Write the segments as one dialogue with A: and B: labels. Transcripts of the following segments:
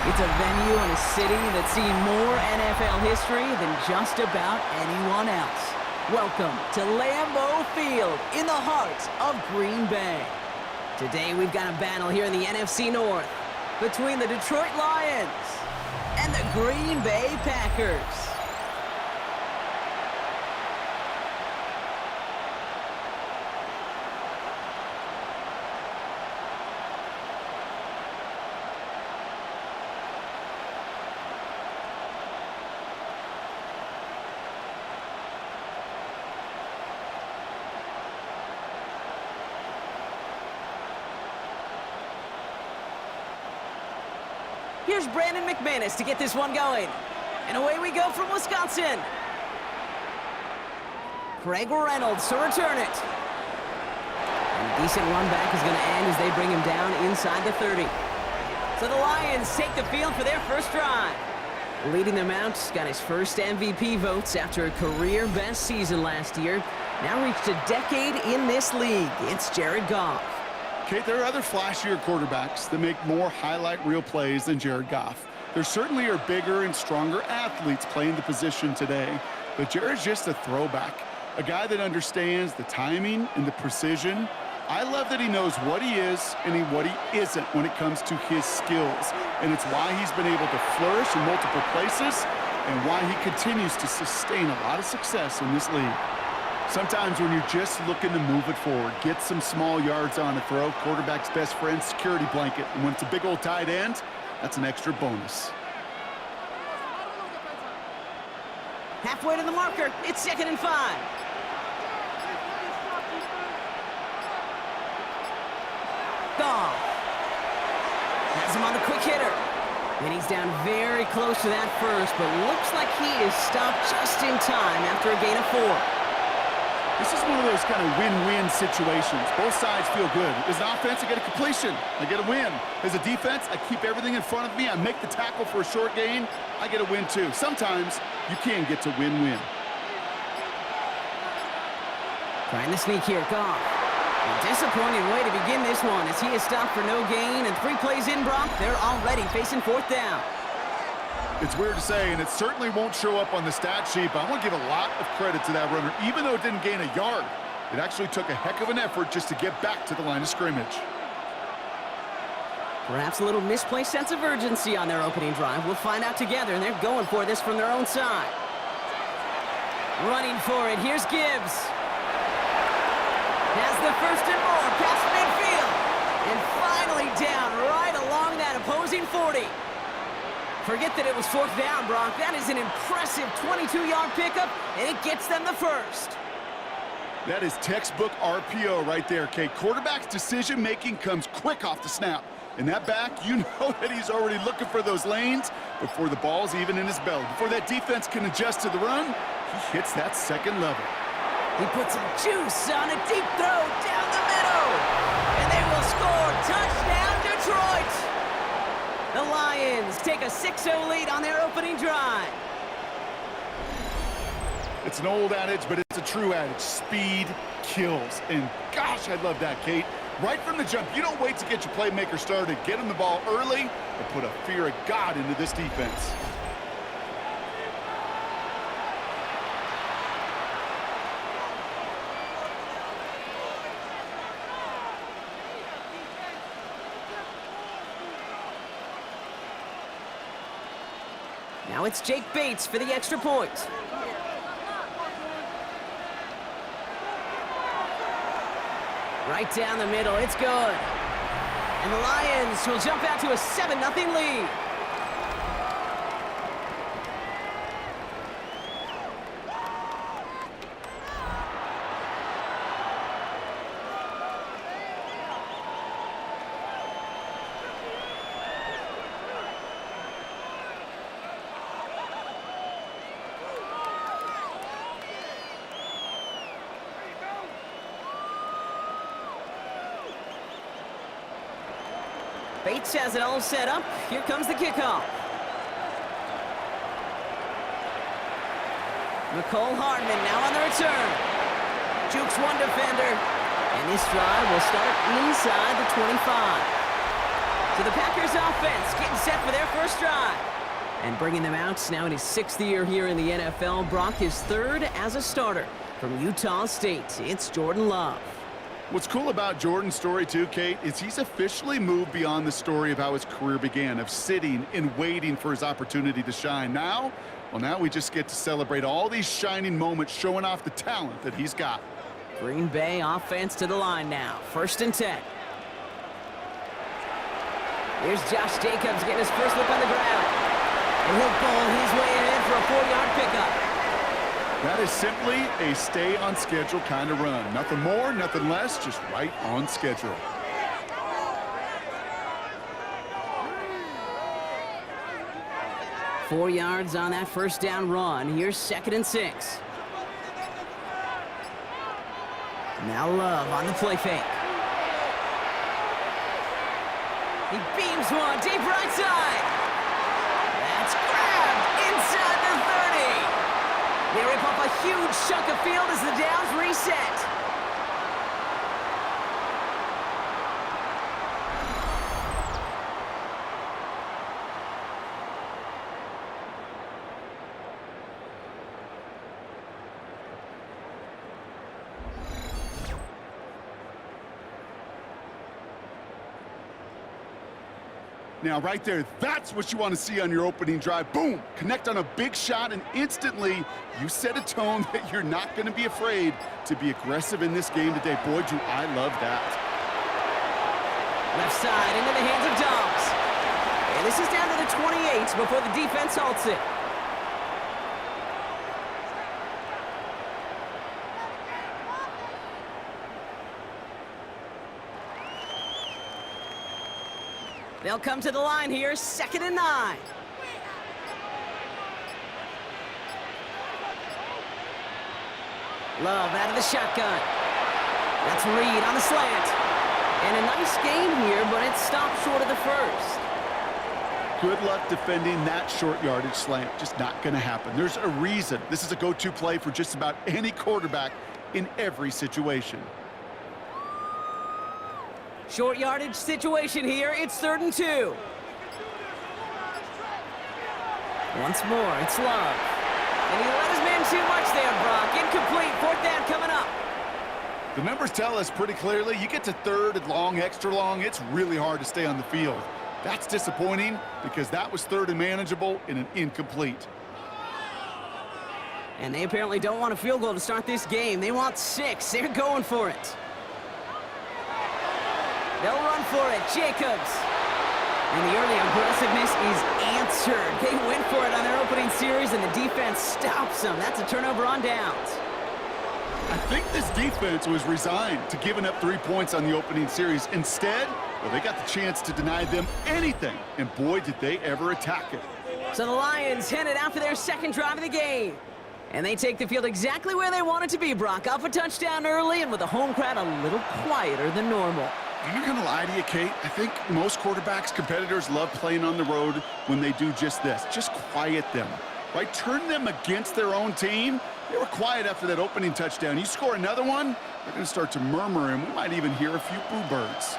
A: It's a venue and a city that's seen more NFL history than just about anyone else. Welcome to Lambeau Field in the heart of Green Bay. Today we've got a battle here in the NFC North between the Detroit Lions and the Green Bay Packers. Here's Brandon McManus to get this one going. And away we go from Wisconsin. Craig Reynolds to return it. And a decent run back is going to end as they bring him down inside the 30. So the Lions take the field for their first drive. Leading them out, got his first MVP votes after a career-best season last year. Now reached a decade in this league. It's Jared Goff.
B: Kate, there are other flashier quarterbacks that make more highlight reel plays than Jared Goff. There certainly are bigger and stronger athletes playing the position today, but Jared's just a throwback, a guy that understands the timing and the precision. I love that he knows what he is and what he isn't when it comes to his skills, and it's why he's been able to flourish in multiple places and why he continues to sustain a lot of success in this league. Sometimes when you're just looking to move it forward, get some small yards on a throw, quarterback's best friend, security blanket. And when it's a big old tight end, that's an extra bonus.
A: Halfway to the marker, it's 2nd and 5. Goff has him on the quick hitter. And he's down very close to that first, but looks like he is stopped just in time after a gain of 4.
B: This is one of those kind of win-win situations. Both sides feel good. As an offense, I get a completion. I get a win. As a defense, I keep everything in front of me. I make the tackle for a short gain. I get a win, too. Sometimes you can get to win-win.
A: Trying to sneak here, Goff. A disappointing way to begin this one as he is stopped for no gain, and 3 plays in, Brock. They're already facing 4th down.
B: It's weird to say, and it certainly won't show up on the stat sheet, but I want to give a lot of credit to that runner. Even though it didn't gain a yard, it actually took a heck of an effort just to get back to the line of scrimmage.
A: Perhaps a little misplaced sense of urgency on their opening drive. We'll find out together, and they're going for this from their own side. Running for it, here's Gibbs. Has the first and more past midfield. And finally down right along that opposing 40. Forget that it was 4th down, Brock. That is an impressive 22-yard pickup, and it gets them the first.
B: That is textbook RPO right there, Kate. Quarterback's decision-making comes quick off the snap. And that back, you know that he's already looking for those lanes before the ball's even in his belly. Before that defense can adjust to the run, he hits that second level.
A: He puts some juice on a deep throw down the middle. And they will score. Touchdown, Detroit. The Lions take a 6-0 lead on their opening drive.
B: It's an old adage, but it's a true adage. Speed kills. And gosh, I love that, Kate. Right from the jump, you don't wait to get your playmaker started. Get him the ball early and put a fear of God into this defense.
A: Now it's Jake Bates for the extra point. Right down the middle, it's good. And the Lions will jump out to a 7-0 lead. Bates has it all set up. Here comes the kickoff. McCole Hardman now on the return. Jukes one defender. And this drive will start inside the 25. So the Packers offense getting set for their first first drive. And bringing them out now in his 6th year here in the NFL, Brock his 3rd as a starter. From Utah State, it's Jordan Love.
B: What's cool about Jordan's story too, Kate, is he's officially moved beyond the story of how his career began, of sitting and waiting for his opportunity to shine. Now we just get to celebrate all these shining moments, showing off the talent that he's got.
A: Green Bay offense to the line now. 1st and 10. Here's Josh Jacobs getting his first look on the ground. And he'll ball his way ahead for a 4-yard pickup.
B: That is simply a stay on schedule kind of run. Nothing more, nothing less, just right on schedule.
A: Four yards on that first down run. Here's 2nd and 6. Now Love on the play fake. He beams one deep right side. That's grabbed inside the 30. They rip off a huge chunk of field as the downs reset.
B: Now, right there, that's what you want to see on your opening drive. Boom! Connect on a big shot, and instantly you set a tone that you're not going to be afraid to be aggressive in this game today. Boy, do I love that.
A: Left side into the hands of Dobbs. And this is down to the 28 before the defense halts it. They'll come to the line here, 2nd and 9. Love out of the shotgun. That's Reed on the slant. And a nice game here, but it stopped short of the first.
B: Good luck defending that short yardage slant. Just not going to happen. There's a reason. This is a go-to play for just about any quarterback in every situation.
A: Short yardage situation here. It's 3rd and 2. Once more, it's Love. And he let his man too much there, Brock. Incomplete. 4th down coming up.
B: The numbers tell us pretty clearly, you get to 3rd and long, extra long, it's really hard to stay on the field. That's disappointing because that was 3rd and manageable in an incomplete.
A: And they apparently don't want a field goal to start this game. They want 6. They're going for it. They'll run for it. Jacobs. And the early aggressiveness is answered. They went for it on their opening series, and the defense stops them. That's a turnover on downs.
B: I think this defense was resigned to giving up 3 points on the opening series. Instead, well, they got the chance to deny them anything, and boy, did they ever attack it.
A: So the Lions headed out for their 2nd drive of the game. And they take the field exactly where they want it to be, Brock. Off a touchdown early, and with the home crowd a little quieter than normal.
B: I'm not going to lie to you, Kate. I think most quarterbacks, competitors love playing on the road when they do just this. Just quiet them, right? Turn them against their own team. They were quiet after that opening touchdown. You score another one, they're going to start to murmur, and we might even hear a few boo birds.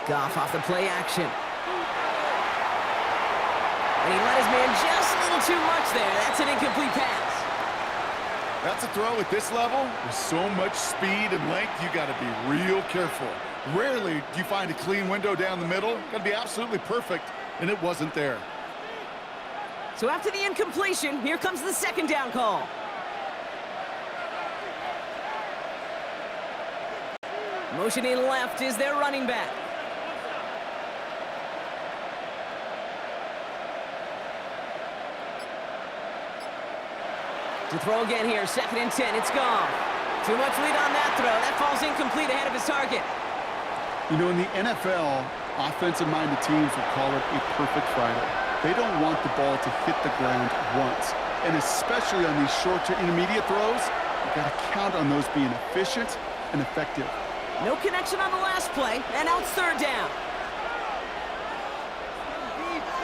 A: Goff off the play action. And he let his man just a little too much there. That's an incomplete pass.
B: That's a throw at this level. With so much speed and length, you got to be real careful. Rarely do you find a clean window down the middle. Got to be absolutely perfect, and it wasn't there.
A: So after the incompletion, here comes the 2nd down call. Motioning left is their running back. To throw again here, 2nd and 10, it's gone. Too much lead on that throw. That falls incomplete ahead of his target.
B: You know, in the NFL, offensive-minded teams would call it a perfect Friday. They don't want the ball to hit the ground once. And especially on these short to intermediate throws, you got to count on those being efficient and effective.
A: No connection on the last play, and now it's 3rd down.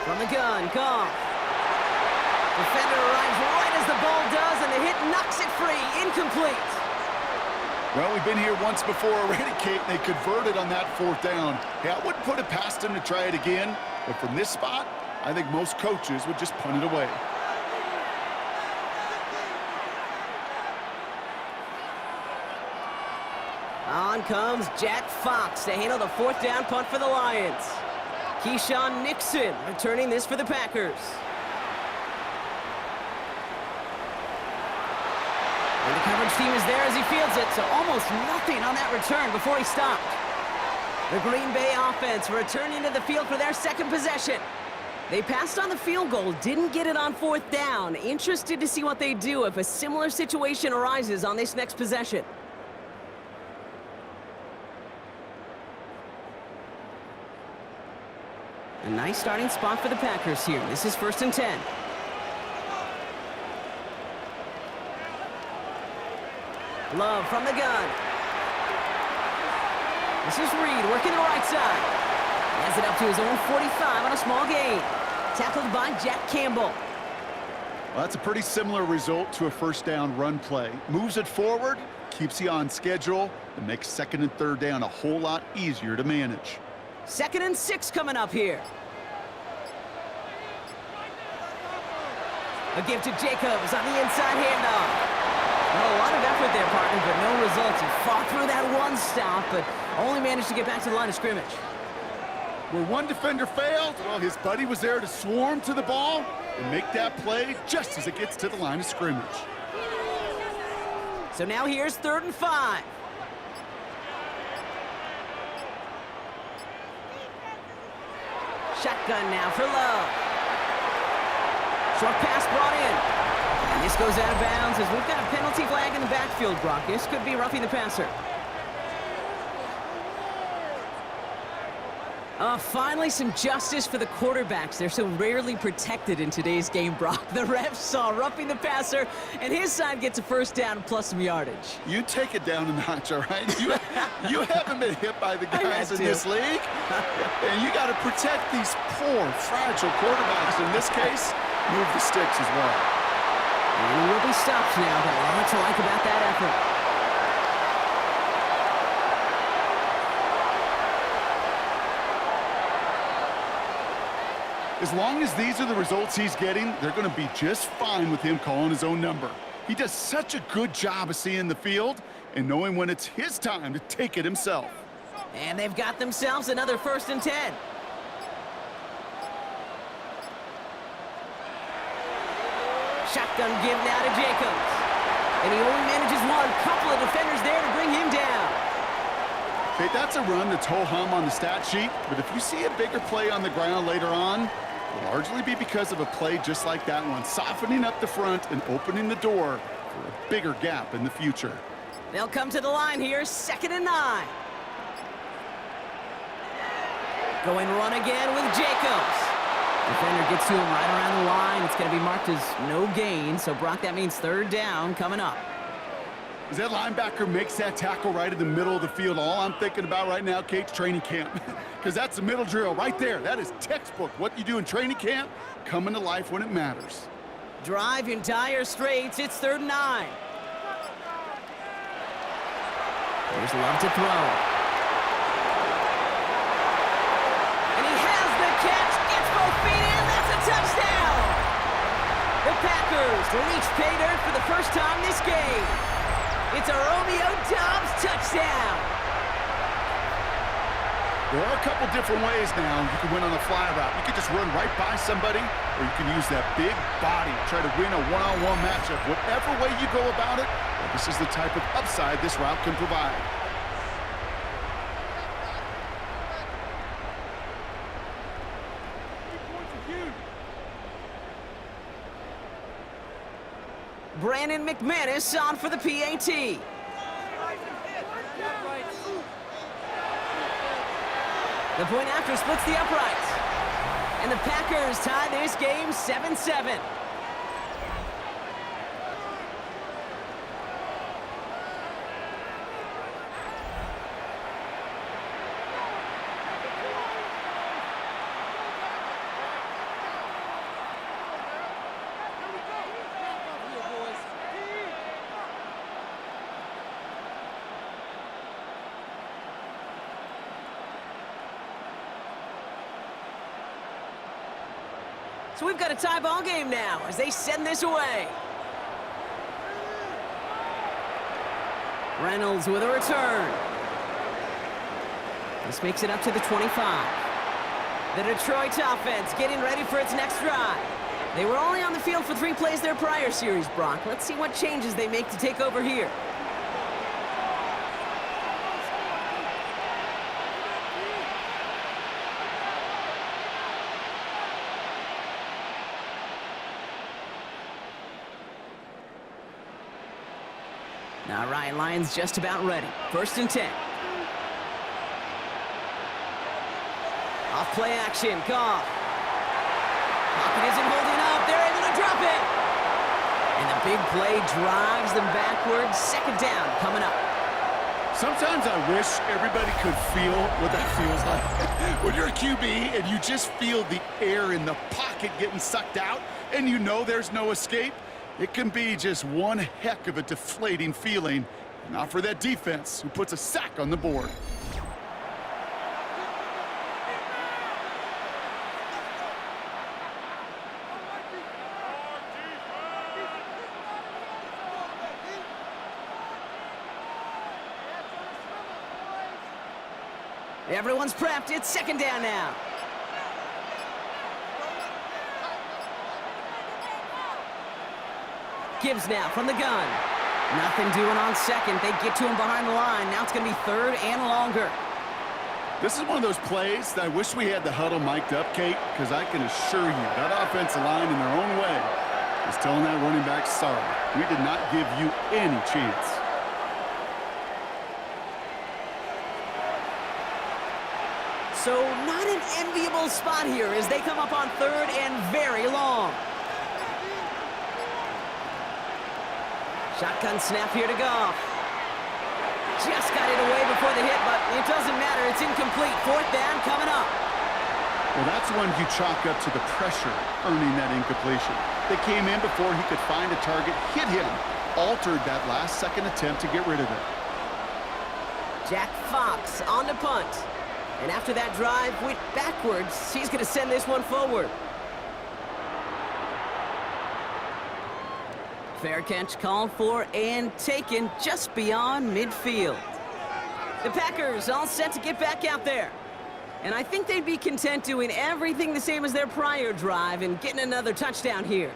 A: From the gun, Goff. Defender arrives right as the ball does, and the hit knocks it free. Incomplete.
B: Well, we've been here once before already, Kate, and they converted on that 4th down. Hey, I wouldn't put it past them to try it again, but from this spot, I think most coaches would just punt it away.
A: On comes Jack Fox to handle the 4th down punt for the Lions. Keyshawn Nixon returning this for the Packers. And the coverage team is there as he fields it, so almost nothing on that return before he stopped. The Green Bay offense returning to the field for their 2nd possession. They passed on the field goal, didn't get it on 4th down. Interested to see what they do if a similar situation arises on this next possession. A nice starting spot for the Packers here. This is 1st and 10. Love from the gun. This is Reed working the right side. Has it up to his own 45 on a small gain. Tackled by Jack Campbell.
B: Well, that's a pretty similar result to a 1st down run play. Moves it forward, keeps you on schedule, and makes 2nd and 3rd down a whole lot easier to manage.
A: 2nd and 6 coming up here. A give to Jacobs on the inside handoff. Well, a lot of effort there, partner, but no results. He fought through that one stop, but only managed to get back to the line of scrimmage.
B: Where one defender failed, well, his buddy was there to swarm to the ball and make that play just as it gets to the line of scrimmage.
A: So now here's 3rd and 5. Shotgun now for Love. Short pass brought in. And this goes out of bounds as we've got a penalty flag in the backfield, Brock. This could be roughing the passer. Finally, some justice for the quarterbacks. They're so rarely protected in today's game, Brock. The refs saw roughing the passer, and his side gets a 1st down plus some yardage.
B: You take it down a notch, all right? You haven't been hit by the guys in this league. And you got to protect these poor, fragile quarterbacks. In this case, move the sticks as well.
A: And he will be stopped now, but a lot to like about that effort.
B: As long as these are the results he's getting, they're going to be just fine with him calling his own number. He does such a good job of seeing the field and knowing when it's his time to take it himself.
A: And they've got themselves another 1st and 10. Shotgun give now to Jacobs. And he only manages one. Couple of defenders there to bring him down.
B: Okay, that's a run that's ho-hum on the stat sheet, but if you see a bigger play on the ground later on, it'll largely be because of a play just like that one, softening up the front and opening the door for a bigger gap in the future.
A: They'll come to the line here, 2nd and 9. Going run again with Jacobs. Defender gets to him right around the line. It's going to be marked as no gain, so Brock, that means 3rd down coming up.
B: As that linebacker makes that tackle right in the middle of the field, all I'm thinking about right now, Kate's training camp. Because that's the middle drill right there. That is textbook. What you do in training camp, coming to life when it matters.
A: Drive in dire straits. It's 3rd and 9. There's Love to throw. And he has the catch. Gets both feet in. That's a touchdown. The Packers reach pay dirt for the first time this game. It's a Romeo Doubs touchdown.
B: There are a couple different ways now you can win on a fly route. You can just run right by somebody, or you can use that big body, try to win a one-on-one matchup. Whatever way you go about it, well, this is the type of upside this route can provide.
A: Brandon McManus on for the PAT. The point after splits the uprights. And the Packers tie this game 7-7. So we've got a tie ball game now as they send this away. Reynolds with a return. This makes it up to the 25. The Detroit offense getting ready for its next drive. They were only on the field for 3 plays their prior series, Brock. Let's see what changes they make to take over here. All right, Lions just about ready. 1st and 10. Off play action, Goff. Pocket isn't holding up. They're able to drop it. And the big play drives them backwards. 2nd down coming up.
B: Sometimes I wish everybody could feel what that feels like. When you're a QB and you just feel the air in the pocket getting sucked out and you know there's no escape, it can be just one heck of a deflating feeling. Not for that defense who puts a sack on the board.
A: Everyone's prepped. It's 2nd down now. Gibbs now from the gun. Nothing doing on 2nd. They get to him behind the line. Now it's going to be 3rd and longer.
B: This is one of those plays that I wish we had the huddle mic'd up, Kate, because I can assure you that offensive line in their own way is telling that running back, sorry, we did not give you any chance.
A: So not an enviable spot here as they come up on 3rd and very long. Shotgun snap here to Goff. Just got it away before the hit, but it doesn't matter. It's incomplete. 4th down coming up.
B: Well, that's when you chalk up to the pressure earning that incompletion. They came in before he could find a target, hit him, altered that last-second attempt to get rid of it.
A: Jack Fox on the punt. And after that drive went backwards, he's going to send this one forward. Fair catch called for and taken just beyond midfield. The Packers all set to get back out there. And I think they'd be content doing everything the same as their prior drive and getting another touchdown here.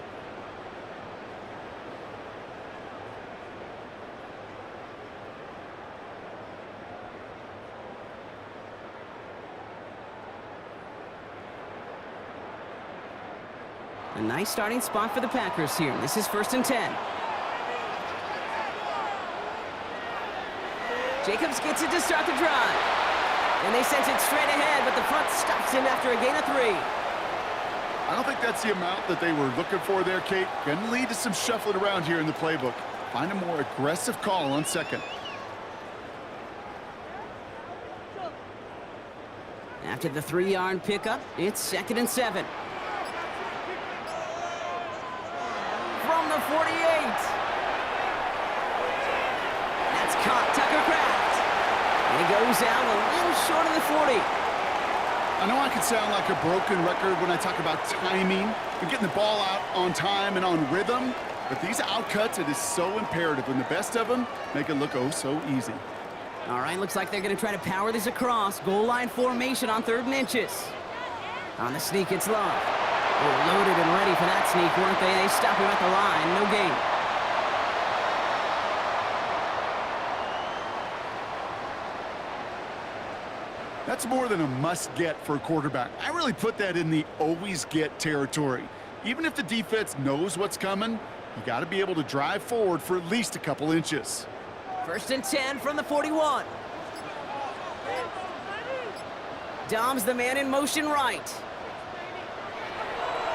A: A nice starting spot for the Packers here. This is 1st and 10. Jacobs gets it to start the drive. And they sent it straight ahead, but the front stops him after a gain of 3.
B: I don't think that's the amount that they were looking for there, Kate. Going to lead to some shuffling around here in the playbook. Find a more aggressive call on 2nd.
A: After the 3-yard pickup, it's 2nd and 7. From the 48. That's caught Tucker Kraft. And he goes out a little short of the 40.
B: I know I can sound like a broken record when I talk about timing and getting the ball out on time and on rhythm, but these outcuts, it is so imperative, and the best of them make it look oh so easy.
A: All right, looks like they're going to try to power this across. Goal line formation on 3rd and inches. On the sneak, it's Love. They're loaded and ready for that sneak, weren't they? They stop him at the line. No gain.
B: That's more than a must-get for a quarterback. I really put that in the always-get territory. Even if the defense knows what's coming, you got to be able to drive forward for at least a couple inches.
A: 1st and 10 from the 41. Dom's the man in motion right.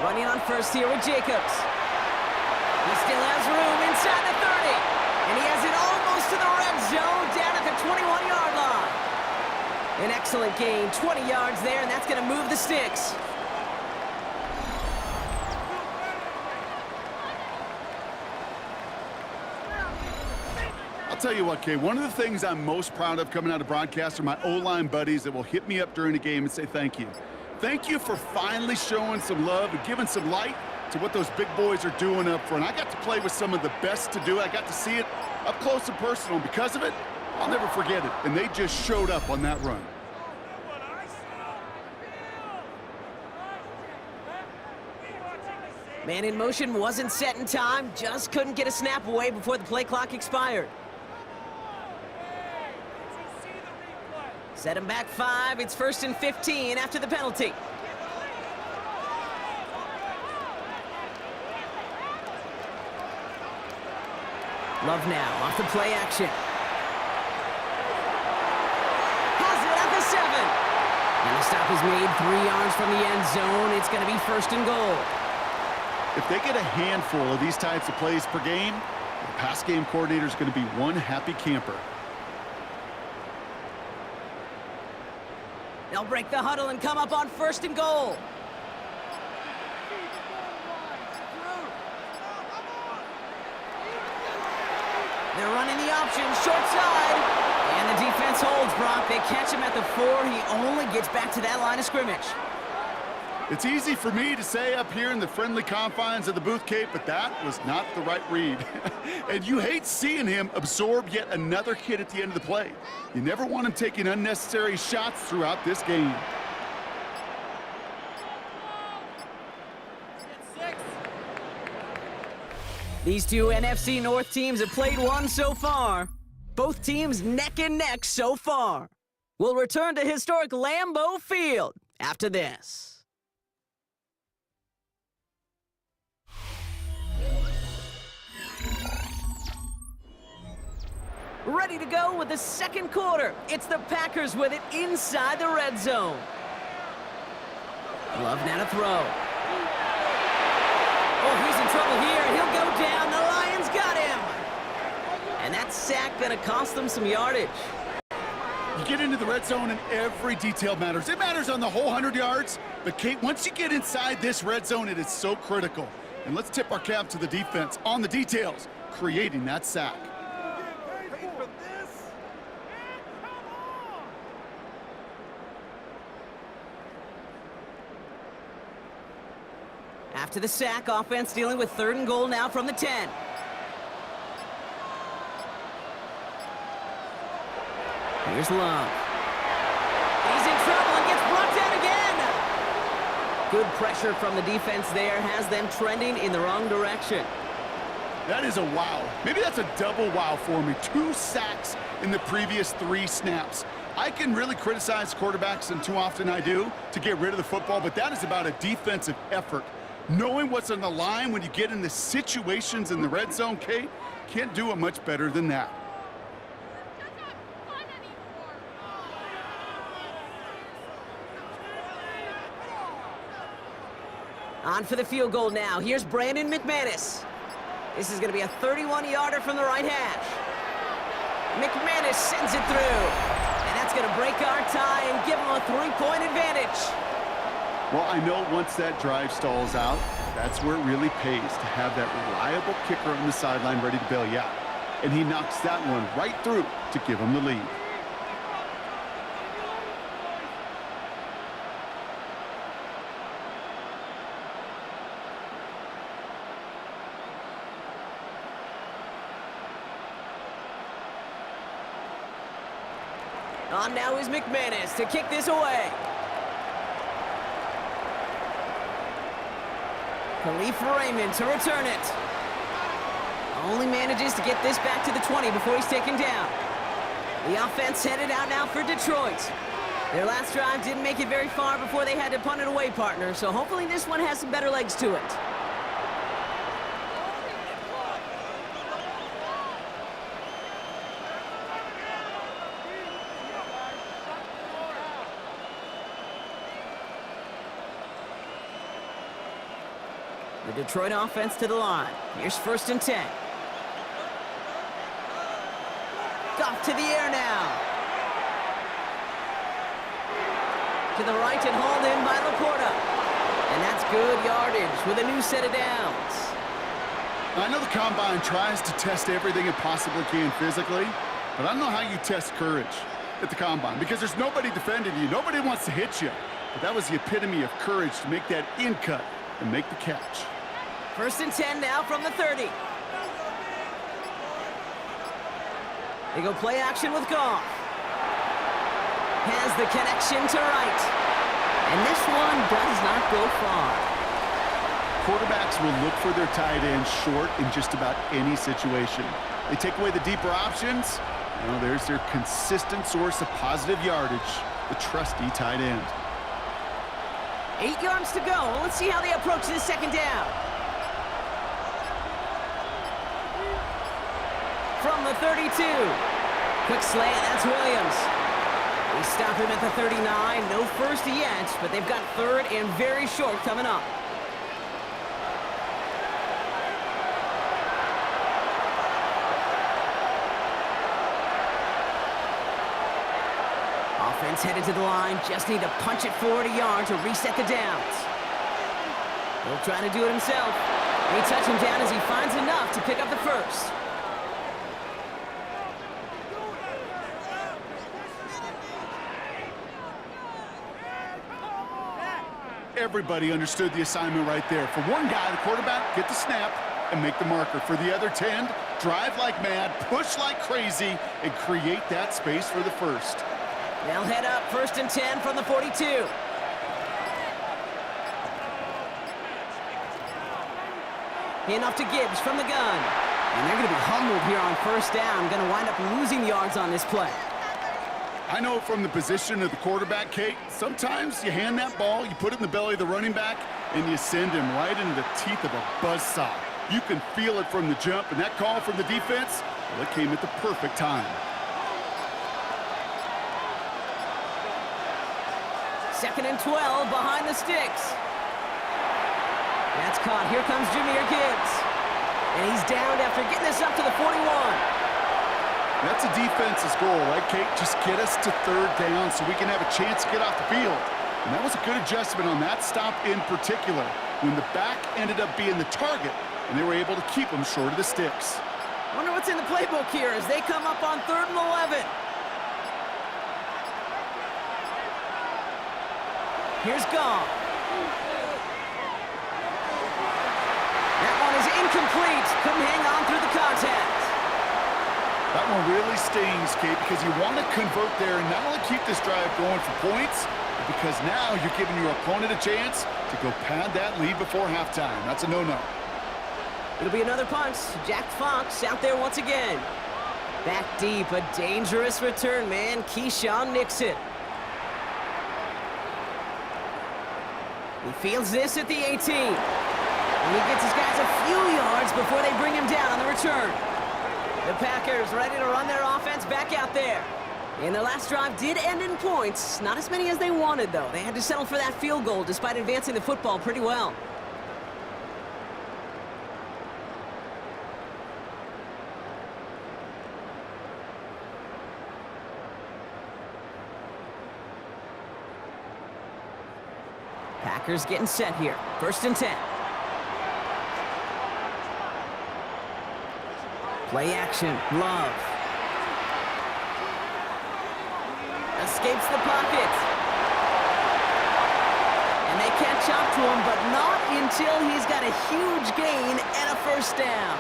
A: Running on 1st here with Jacobs. He still has room inside the 30. And he has it almost to the red zone down at the 21-yard line. An excellent gain, 20 yards there, and that's going to move the sticks.
B: I'll tell you what, Kay, one of the things I'm most proud of coming out of broadcast are my O-line buddies that will hit me up during the game and say thank you. Thank you for finally showing some love and giving some light to what those big boys are doing up front. I got to play with some of the best to do it. I got to see it up close and personal. And because of it, I'll never forget it. And they just showed up on that run.
A: Man in motion wasn't set in time, just couldn't get a snap away before the play clock expired. Set him back 5, it's 1st and 15 after the penalty. Love now, off the play action. Has it at the 7. And the stop is made 3 yards from the end zone. It's going to be 1st and goal.
B: If they get a handful of these types of plays per game, the pass game coordinator is going to be one happy camper.
A: They'll break the huddle and come up on 1st and goal. They're running the option, short side. And the defense holds, Brock. They catch him at the 4. He only gets back to that line of scrimmage.
B: It's easy for me to say up here in the friendly confines of the booth, Kate, but that was not the right read. And you hate seeing him absorb yet another hit at the end of the play. You never want him taking unnecessary shots throughout this game.
A: These two NFC North teams have played one so far. Both teams neck and neck so far. We'll return to historic Lambeau Field after this. Ready to go with the second quarter. It's the Packers with it inside the red zone. Love now to throw. Oh, he's in trouble here. He'll go down. The Lions got him. And that sack gonna cost them some yardage.
B: You get into the red zone and every detail matters. It matters on the whole 100 yards. But, Kate, once you get inside this red zone, it is so critical. And let's tip our cap to the defense on the details, creating that sack.
A: After the sack, offense dealing with 3rd and goal now from the 10. Here's Love. He's in trouble and gets brought down again. Good pressure from the defense there has them trending in the wrong direction.
B: That is a wow. Maybe that's a double wow for me. 2 sacks in the previous 3 snaps. I can really criticize quarterbacks, and too often I do, to get rid of the football, but that is about a defensive effort. Knowing what's on the line when you get in the situations in the red zone, Kate, can't do it much better than that.
A: On for the field goal now. Here's Brandon McManus. This is going to be a 31-yarder from the right hash. McManus sends it through. And that's going to break our tie and give them a 3-point advantage.
B: Well, I know once that drive stalls out, that's where it really pays to have that reliable kicker on the sideline ready to bail you out. And he knocks that one right through to give him the lead.
A: On now is McManus to kick this away. Khalif Raymond to return it. Only manages to get this back to the 20 before he's taken down. The offense headed out now for Detroit. Their last drive didn't make it very far before they had to punt it away, partner, so hopefully this one has some better legs to it. The Detroit offense to the line. Here's 1st and 10. Goff to the air now. To the right and hauled in by Laporta. And that's good yardage with a new set of downs.
B: I know the Combine tries to test everything it possibly can physically, but I don't know how you test courage at the Combine because there's nobody defending you. Nobody wants to hit you. but that was the epitome of courage to make that in cut and make the catch.
A: 1st and 10 now from the 30. They go play action with Goff. Has the connection to right. And this one does not go far.
B: Quarterbacks will look for their tight end short in just about any situation. They take away the deeper options. Well, there's their consistent source of positive yardage, the trusty tight end.
A: 8 yards to go. Let's see how they approach this 2nd down. From the 32. Quick slant, that's Williams. They stop him at the 39. No first yet, but they've got 3rd and very short coming up. Offense headed to the line. Just need to punch it forward a yard to reset the downs. He'll try to do it himself. They touch him down as he finds enough to pick up the first.
B: Everybody understood the assignment right there. For one guy, the quarterback, get the snap and make the marker. For the other 10, drive like mad, push like crazy, and create that space for the first.
A: They'll head up 1st and 10 from the 42. Handoff to Gibbs from the gun. And they're going to be humbled here on 1st down. Going to wind up losing yards on this play.
B: I know from the position of the quarterback, Kate, sometimes you hand that ball, you put it in the belly of the running back, and you send him right into the teeth of a buzzsaw. You can feel it from the jump, and that call from the defense, well, it came at the perfect time.
A: 2nd and 12 behind the sticks. That's caught. Here comes Jahmyr Gibbs. And he's downed after getting this up to the 41.
B: That's a defense's goal, right, Kate? Just get us to 3rd down so we can have a chance to get off the field. And that was a good adjustment on that stop in particular, when the back ended up being the target, and they were able to keep him short of the sticks.
A: Wonder what's in the playbook here as they come up on 3rd and 11. Here's Goff. That one is incomplete. Couldn't hang on through the contact.
B: That one really stings, Kate, because you want to convert there and not only keep this drive going for points, but because now you're giving your opponent a chance to go pad that lead before halftime. That's a no-no.
A: It'll be another punt. Jack Fox out there once again. Back deep, a dangerous return, man. Keyshawn Nixon. He fields this at the 18. And he gets his guys a few yards before they bring him down on the return. The Packers ready to run their offense back out there. And their last drive did end in points. Not as many as they wanted, though. They had to settle for that field goal despite advancing the football pretty well. Packers getting set here. 1st and 10. Play action. Love. Escapes the pocket. And they catch up to him, but not until he's got a huge gain and a 1st down.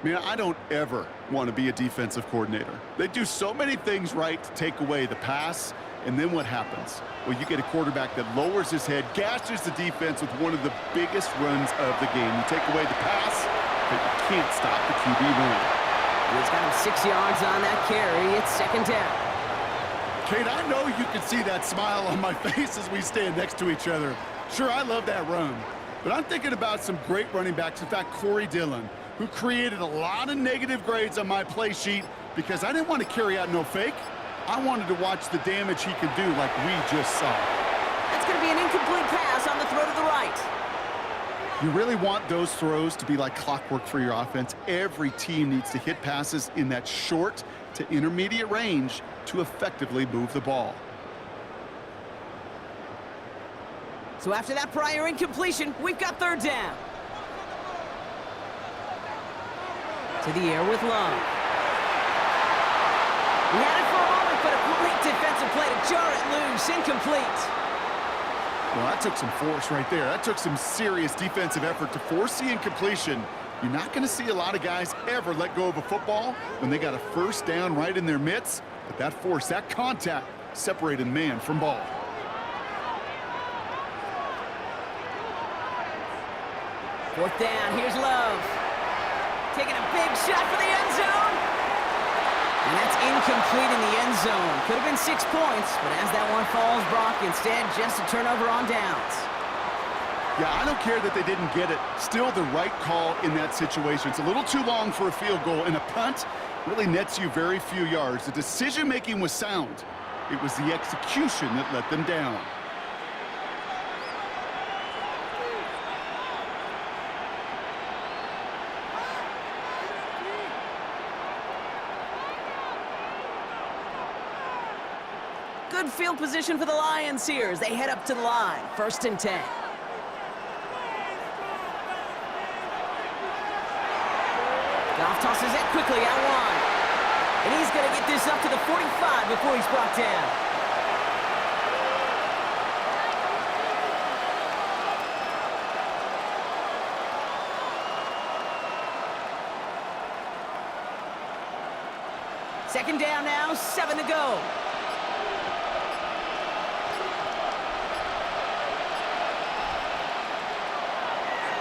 B: Man, I don't ever want to be a defensive coordinator. They do so many things right to take away the pass, and then what happens? Well, you get a quarterback that lowers his head, gashes the defense with one of the biggest runs of the game. You take away the pass, but you can't stop the QB run.
A: He's got him 6 yards on that carry. It's 2nd down.
B: Kate, I know you can see that smile on my face as we stand next to each other. Sure, I love that run, but I'm thinking about some great running backs. In fact, Corey Dillon, who created a lot of negative grades on my play sheet because I didn't want to carry out no fake. I wanted to watch the damage he could do like we just saw.
A: That's going to be an incomplete pass on the throw to the right.
B: You really want those throws to be like clockwork for your offense. Every team needs to hit passes in that short to intermediate range to effectively move the ball.
A: So after that prior incompletion, we've got third down. To the air with Love. He had it for a moment, but a great defensive play to jar it loose. Incomplete.
B: Well, that took some force right there. That took some serious defensive effort to force the incompletion. You're not going to see a lot of guys ever let go of a football when they got a first down right in their midst. But that force, that contact, separated man from ball.
A: Fourth down, here's Love. Taking a big shot for the end zone. And that's incomplete in the end zone. Could have been 6 points, but as that one falls, Brock, instead just a turnover on downs.
B: Yeah, I don't care that they didn't get it. Still the right call in that situation. It's a little too long for a field goal, and a punt really nets you very few yards. The decision-making was sound. It was the execution that let them down.
A: Good field position for the Lions here as they head up to the line. 1st and 10. Goff tosses it quickly out wide. And he's going to get this up to the 45 before he's brought down. Second down now, 7 to go.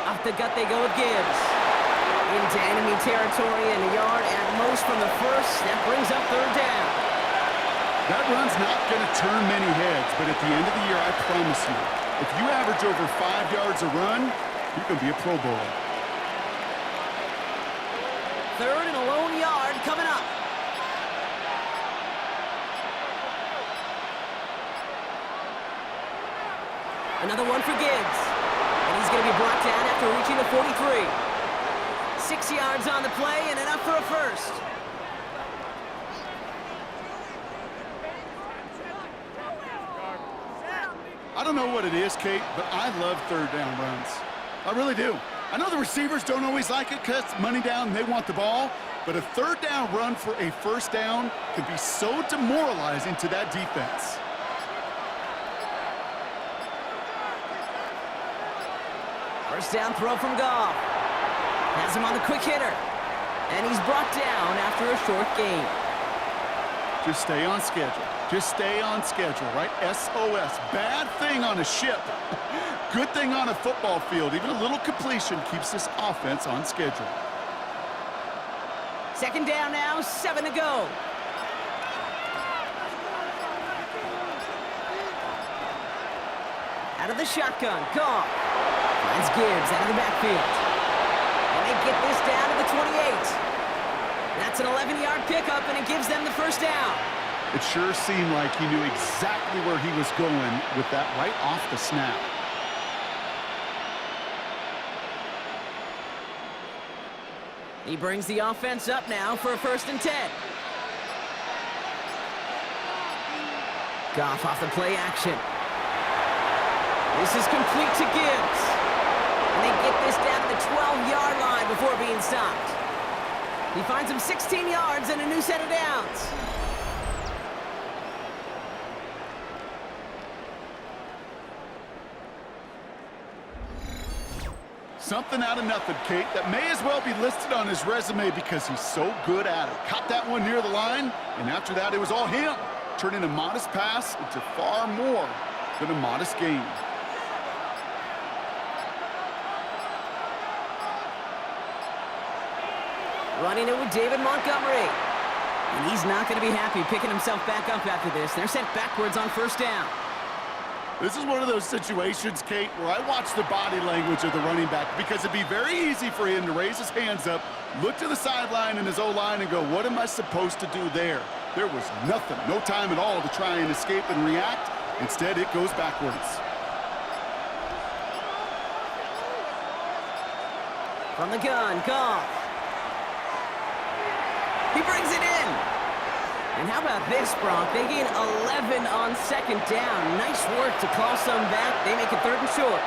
A: Off the gut they go with Gibbs. Into enemy territory and a yard at most from the first. That brings up third down.
B: That run's not going to turn many heads, but at the end of the year, I promise you, if you average over 5 yards a run, you can be a Pro Bowler.
A: Third and a lone yard coming up. Another one for Gibbs. And he's going to be brought down after reaching the 43. 6 yards on the play and enough for a first.
B: I don't know what it is, Kate, but I love third down runs. I really do. I know the receivers don't always like it because it's money down and they want the ball, but a third down run for a first down can be so demoralizing to that defense.
A: First down throw from Goff. Has him on the quick hitter. And he's brought down after a short gain.
B: Just stay on schedule. Just stay on schedule, right? SOS. Bad thing on a ship. Good thing on a football field. Even a little completion keeps this offense on schedule.
A: Second down now, 7 to go. Out of the shotgun, Goff. Finds Gibbs out of the backfield. And they get this down to the 28. That's an 11-yard pickup, and it gives them the first down.
B: It sure seemed like he knew exactly where he was going with that right off the snap.
A: He brings the offense up now for a 1st and 10. Goff off the play action. This is complete to Gibbs. And they get this down to the 12-yard line before being stopped. He finds him 16 yards and a new set of downs.
B: Something out of nothing, Kate, that may as well be listed on his resume because he's so good at it. Caught that one near the line, and after that, it was all him, turning a modest pass into far more than a modest gain.
A: Running it with David Montgomery. And he's not going to be happy picking himself back up after this. They're sent backwards on first down.
B: This is one of those situations, Kate, where I watch the body language of the running back because it'd be very easy for him to raise his hands up, look to the sideline and his O-line and go, what am I supposed to do there? There was nothing, no time at all to try and escape and react. Instead, it goes backwards.
A: From the gun, Goff. He brings it in. And how about this, Brock? They gain 11 on second down. Nice work to call some back. They make it 3rd and short.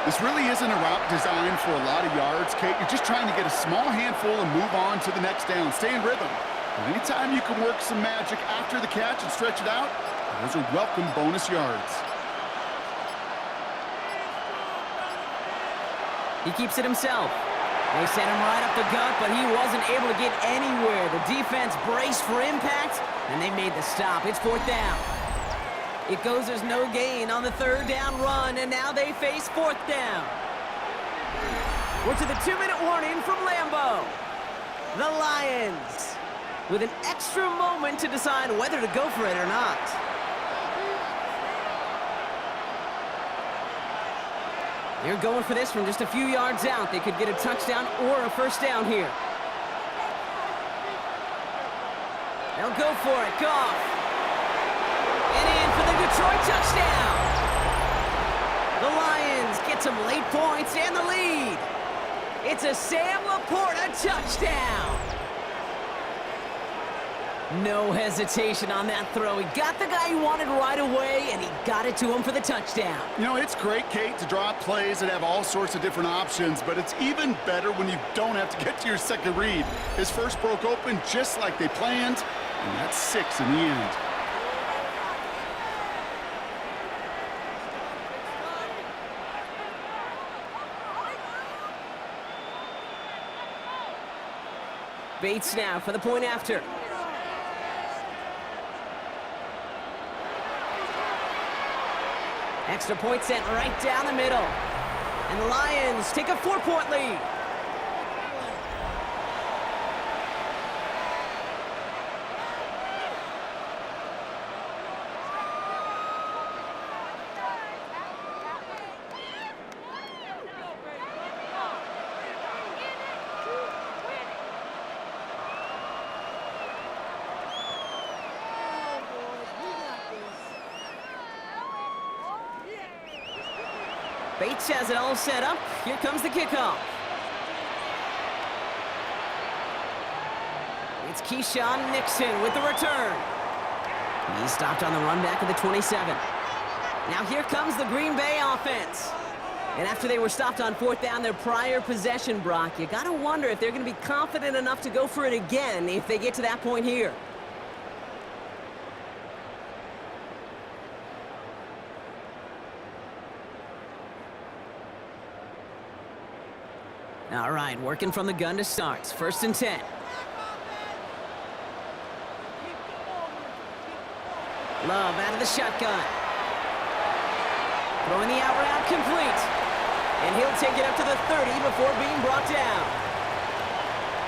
B: This really isn't a route designed for a lot of yards, Kate. You're just trying to get a small handful and move on to the next down. Stay in rhythm. And anytime you can work some magic after the catch and stretch it out, those are welcome bonus yards.
A: He keeps it himself. They sent him right up the gut, but he wasn't able to get anywhere. The defense braced for impact, and they made the stop. It's 4th down. It goes as no gain on the 3rd down run, and now they face 4th down. We're to the 2-minute warning from Lambeau. The Lions with an extra moment to decide whether to go for it or not. They're going for this from just a few yards out. They could get a touchdown or a 1st down here. They'll go for it. Goff. And in for the Detroit touchdown. The Lions get some late points and the lead. It's a Sam Laporta touchdown. No hesitation on that throw. He got the guy he wanted right away, and he got it to him for the touchdown.
B: You know, it's great, Kate, to draw up plays that have all sorts of different options, but it's even better when you don't have to get to your second read. His first broke open just like they planned, and that's 6 in the end.
A: Bates now for the point after. Extra point sent right down the middle. And the Lions take a 4-point lead. Bates has it all set up. Here comes the kickoff. It's Keyshawn Nixon with the return. He's stopped on the run back of the 27. Now here comes the Green Bay offense. And after they were stopped on 4th down, their prior possession, Brock, you got to wonder if they're going to be confident enough to go for it again if they get to that point here. All right, working from the gun to start. 1st and 10. Love out of the shotgun. Throwing the out route complete. And he'll take it up to the 30 before being brought down.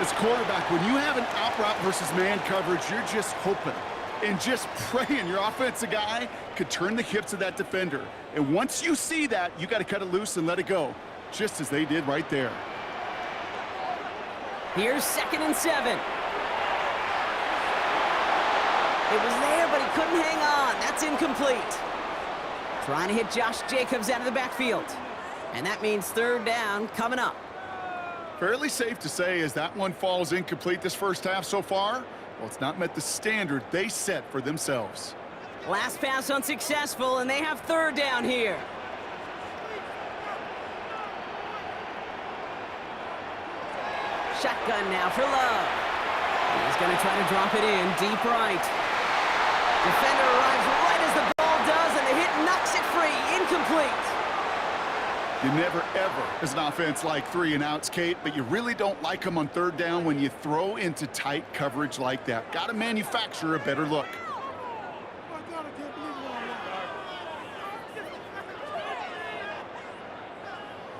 B: As quarterback, when you have an out route versus man coverage, you're just hoping and just praying your offensive guy could turn the hips of that defender. And once you see that, you got to cut it loose and let it go, just as they did right there.
A: Here's 2nd and 7. It was there, but he couldn't hang on. That's incomplete. Trying to hit Josh Jacobs out of the backfield. And that means 3rd down coming up.
B: Fairly safe to say as that one falls incomplete this first half so far, well, it's not met the standard they set for themselves.
A: Last pass unsuccessful, and they have 3rd down here. Shotgun now for Love. He's going to try to drop it in deep right. Defender arrives right as the ball does, and the hit knocks it free. Incomplete.
B: You never, ever, as an offense, like 3 and outs, Kate, but you really don't like them on 3rd down when you throw into tight coverage like that. Got to manufacture a better look.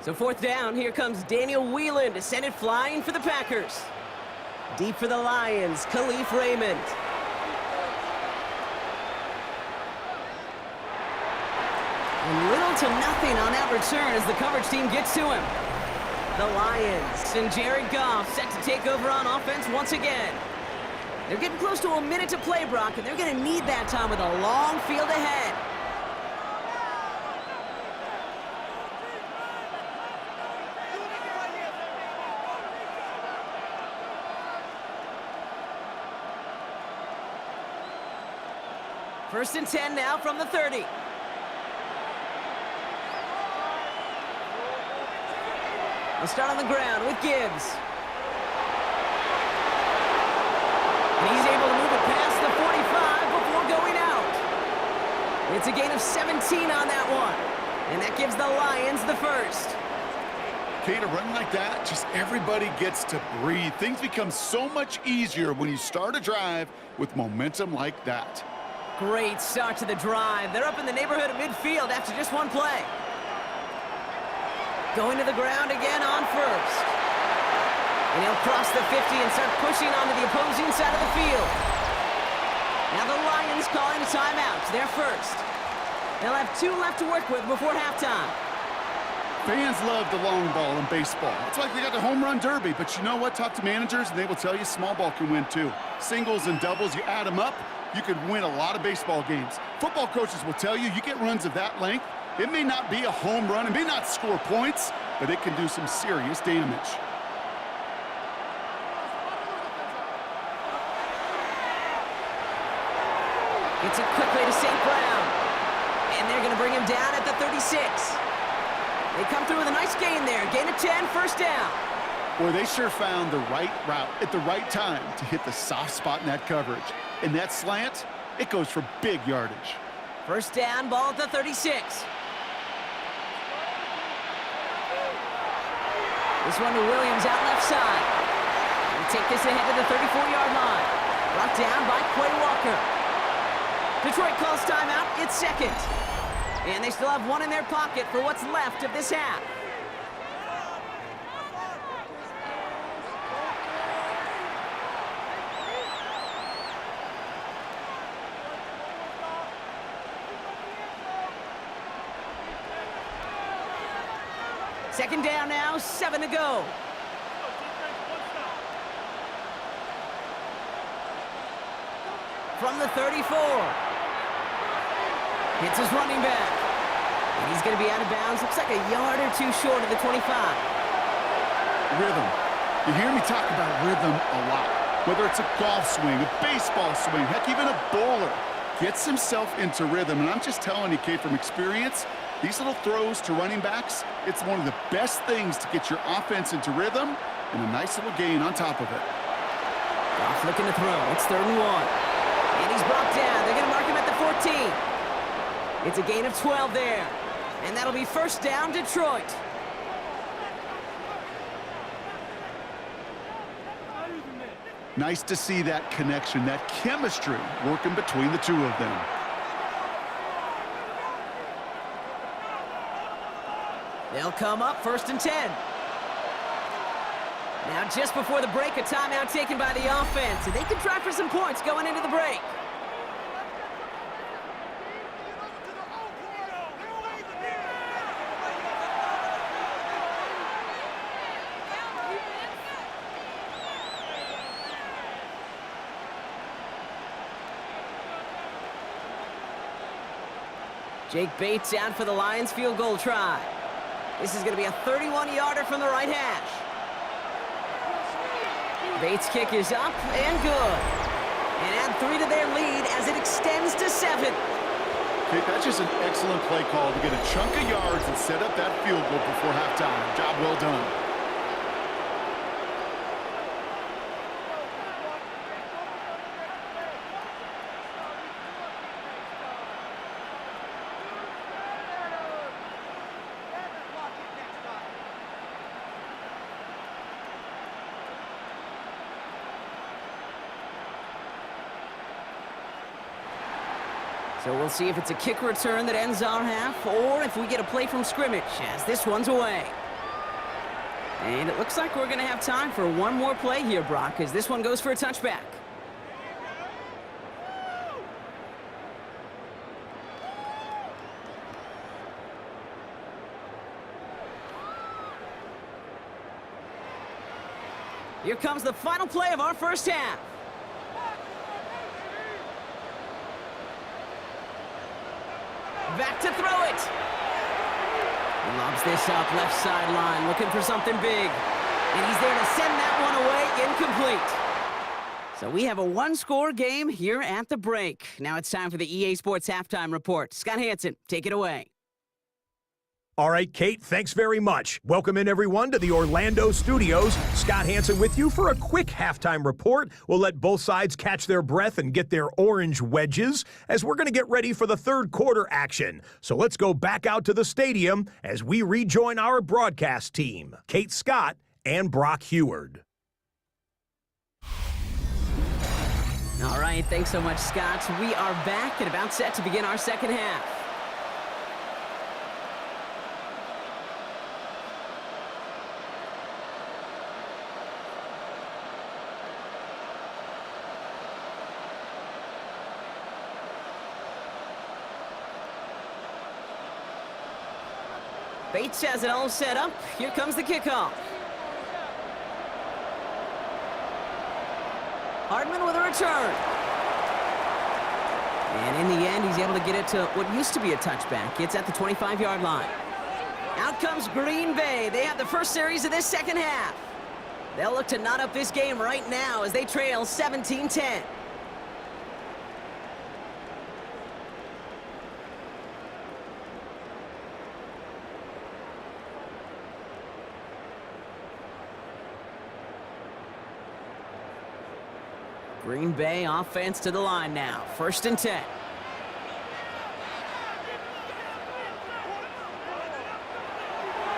A: So 4th down, here comes Daniel Whelan to send it flying for the Packers. Deep for the Lions, Khalif Raymond. And little to nothing on that return as the coverage team gets to him. The Lions and Jared Goff set to take over on offense once again. They're getting close to a minute to play, Brock, and they're going to need that time with a long field ahead. First and 10 now from the 30. They'll start on the ground with Gibbs. And he's able to move it past the 45 before going out. It's a gain of 17 on that one. And that gives the Lions the first.
B: Okay, to run like that, just everybody gets to breathe. Things become so much easier when you start a drive with momentum like that.
A: Great start to the drive. They're up in the neighborhood of midfield after just one play. Going to the ground again on first. And he'll cross the 50 and start pushing onto the opposing side of the field. Now the Lions calling a timeout. They're first. They'll have 2 left to work with before halftime.
B: Fans love the long ball in baseball. It's like they got the home run derby, but you know what? Talk to managers, and they will tell you small ball can win too. Singles and doubles, you add them up, you could win a lot of baseball games. Football coaches will tell you, you get runs of that length, it may not be a home run, it may not score points, but it can do some serious damage.
A: It's a quick way to St. Brown. And they're going to bring him down at the 36. They come through with a nice gain there. Gain of 10, first down.
B: Boy, they sure found the right route at the right time to hit the soft spot in that coverage. And that slant, it goes for big yardage.
A: First down, ball at the 36. This one to Williams out left side. They take this ahead to the 34-yard line. Brought down by Quay Walker. Detroit calls timeout. It's second. And they still have 1 in their pocket for what's left of this half. Second down now, 7 to go. From the 34. Hits his running back. And he's going to be out of bounds. Looks like a yard or 2 short of the 25.
B: Rhythm. You hear me talk about rhythm a lot. Whether it's a golf swing, a baseball swing, heck, even a bowler gets himself into rhythm. And I'm just telling you, Kate, from experience, these little throws to running backs, it's one of the best things to get your offense into rhythm and a nice little gain on top of it.
A: Goff looking to throw. It's 3rd and 1. And he's brought down. They're going to mark him at the 14. It's a gain of 12 there. And that'll be first down, Detroit.
B: Nice to see that connection, that chemistry working between the two of them.
A: They'll come up 1st and 10. Now just before the break, a timeout taken by the offense. And they can try for some points going into the break. Jake Bates out for the Lions field goal try. This is going to be a 31-yarder from the right hash. Bates' kick is up and good. And add 3 to their lead as it extends to 7.
B: Okay, that's just an excellent play call to get a chunk of yards and set up that field goal before halftime. Job well done.
A: So we'll see if it's a kick return that ends our half, or if we get a play from scrimmage, as this one's away. And it looks like we're going to have time for one more play here, Brock, as this one goes for a touchback. Here comes the final play of our first half. Back to throw it. He lobs this up left sideline, looking for something big. And he's there to send that one away, incomplete. So we have a one-score game here at the break. Now it's time for the EA Sports Halftime Report. Scott Hansen, take it away.
C: All right, Kate, thanks very much. Welcome in, everyone, to the Orlando studios. Scott Hansen with you for a quick halftime report. We'll let both sides catch their breath and get their orange wedges as we're going to get ready for the third quarter action. So let's go back out to the stadium as we rejoin our broadcast team, Kate Scott and Brock Heward.
A: All right, thanks so much, Scott. We are back and about set to begin our second half. Bates has it all set up. Here comes the kickoff. Hardman with a return. And in the end, he's able to get it to what used to be a touchback. It's at the 25-yard line. Out comes Green Bay. They have the first series of this second half. They'll look to knot up this game right now as they trail 17-10. Green Bay offense to the line now. 1st and 10.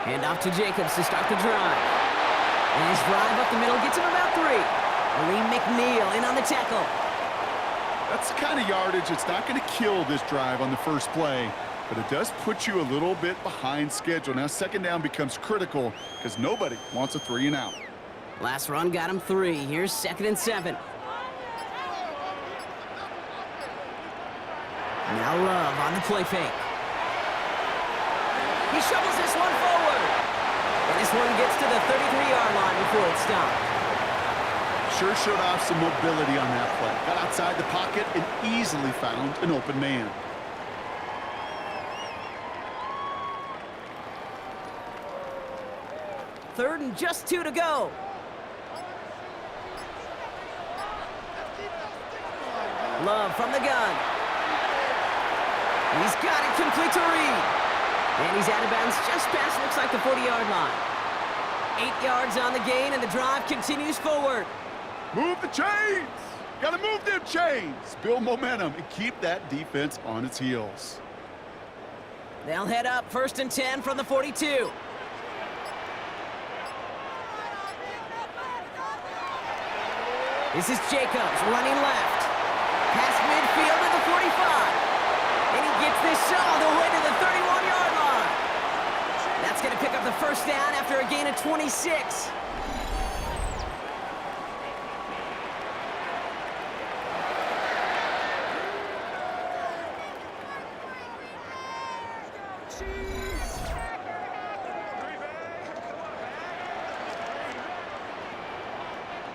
A: Hand off to Jacobs to start the drive. And his drive up the middle gets him about 3. Lee McNeil in on the tackle.
B: That's the kind of yardage that's not going to kill this drive on the first play, but it does put you a little bit behind schedule. Now second down becomes critical because nobody wants a 3 and out.
A: Last run got him 3. Here's 2nd and 7. Now Love on the play fake. He shovels this one forward. And this one gets to the 33-yard line before it stopped.
B: Sure showed off some mobility on that play. Got outside the pocket and easily found an open man.
A: Third and just 2 to go. Love from the gun. He's got it complete to Reed. And he's out of bounds just past, looks like, the 40-yard line. 8 yards on the gain, and the drive continues forward.
B: Move the chains! Gotta move them chains! Build momentum and keep that defense on its heels.
A: They'll head up 1st and 10 from the 42. This is Jacobs running left. Past midfield at the 45. And he gets this all the way to the 31-yard line. That's going to pick up the first down after a gain of 26.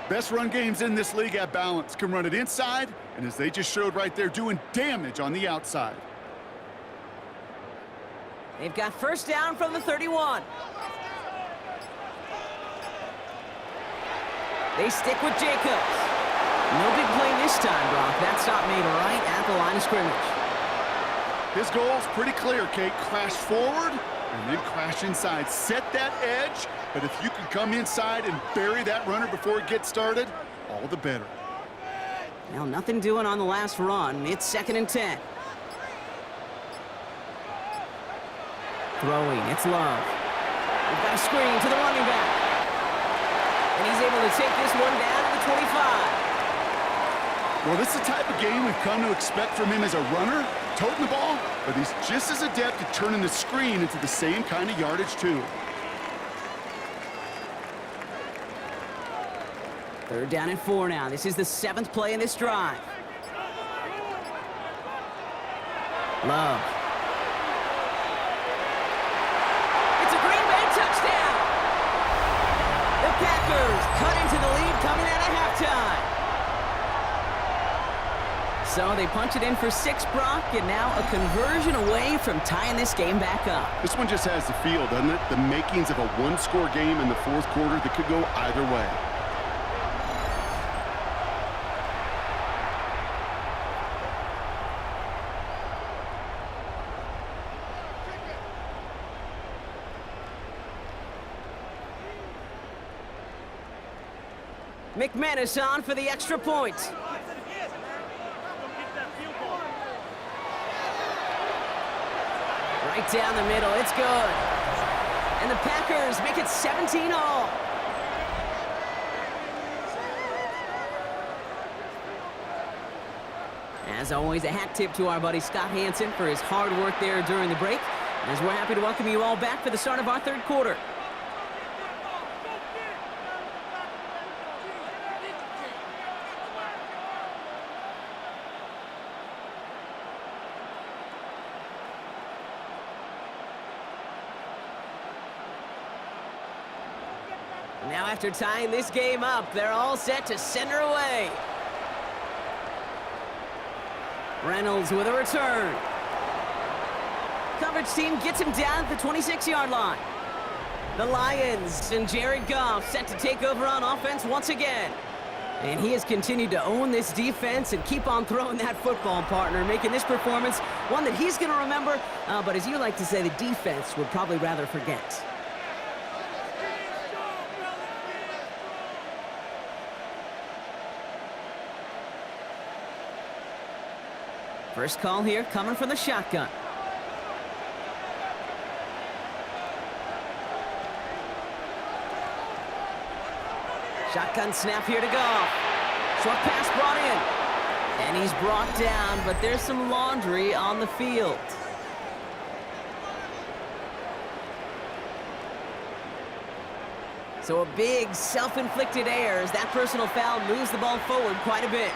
B: Best run games in this league at balance. Can run it inside, and as they just showed right there, doing damage on the outside.
A: They've got first down from the 31. They stick with Jacobs. No big play this time, Brock. That stop made right at the line of scrimmage.
B: His goal's pretty clear, Kate. Crash forward and then crash inside. Set that edge, but if you can come inside and bury that runner before it gets started, all the better.
A: Well, nothing doing on the last run. It's 2nd and 10. Throwing, it's Love. We've got a screen to the running back. And he's able to take this one down to the 25.
B: Well, this is the type of game we've come to expect from him as a runner, toting the ball, but he's just as adept at turning the screen into the same kind of yardage, too.
A: 3rd down and 4 now. This is the 7th play in this drive. Love. It's a Green Bay touchdown. The Packers cut into the lead coming out of halftime. So they punch it in for 6, Brock, and now a conversion away from tying this game back up.
B: This one just has the feel, doesn't it? The makings of a one-score game in the 4th quarter that could go either way.
A: McManus on for the extra point. Right down the middle, it's good. And the Packers make it 17-all. As always, a hat tip to our buddy Scott Hansen for his hard work there during the break, as we're happy to welcome you all back for the start of our third quarter. Now after tying this game up, they're all set to send her away. Reynolds with a return. Coverage team gets him down at the 26-yard line. The Lions and Jared Goff set to take over on offense once again. And he has continued to own this defense and keep on throwing that football, partner, making this performance one that he's going to remember, but as you like to say, the defense would probably rather forget. First call here coming from the shotgun. Shotgun snap here to Goff. Short pass brought in. And he's brought down, but there's some laundry on the field. So a big self-inflicted error as that personal foul moves the ball forward quite a bit.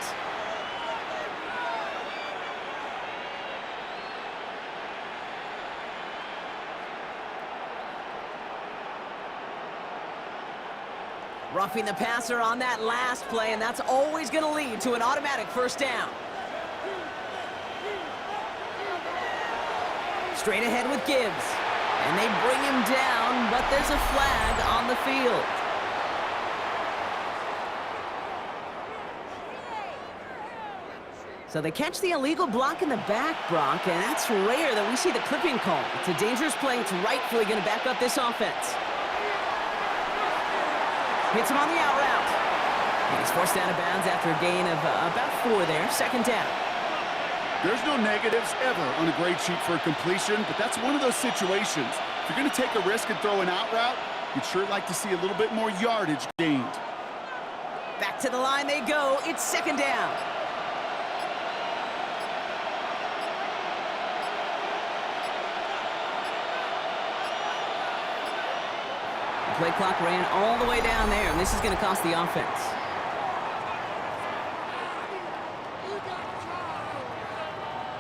A: Roughing the passer on that last play, and that's always going to lead to an automatic first down. Straight ahead with Gibbs. And they bring him down, but there's a flag on the field. So they catch the illegal block in the back, Brock, and that's rare that we see the clipping call. It's a dangerous play. It's rightfully going to back up this offense. Hits him on the out route. And he's forced out of bounds after a gain of about 4 there. Second down.
B: There's no negatives ever on a grade sheet for a completion, but that's one of those situations. If you're going to take a risk and throw an out route, you'd sure like to see a little bit more yardage gained.
A: Back to the line they go. It's second down. The play clock ran all the way down there, and this is going to cost the offense.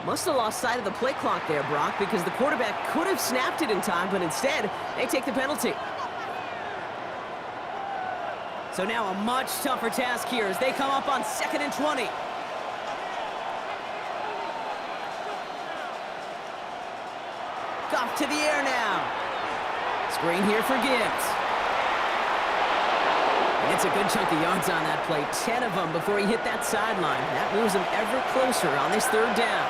A: Must have lost sight of the play clock there, Brock, because the quarterback could have snapped it in time, but instead, they take the penalty. So now a much tougher task here as they come up on 2nd and 20. Goff to the air now. Screen here for Gibbs. He gets a good chunk of yards on that play, 10 of them before he hit that sideline. That moves him ever closer on this third down.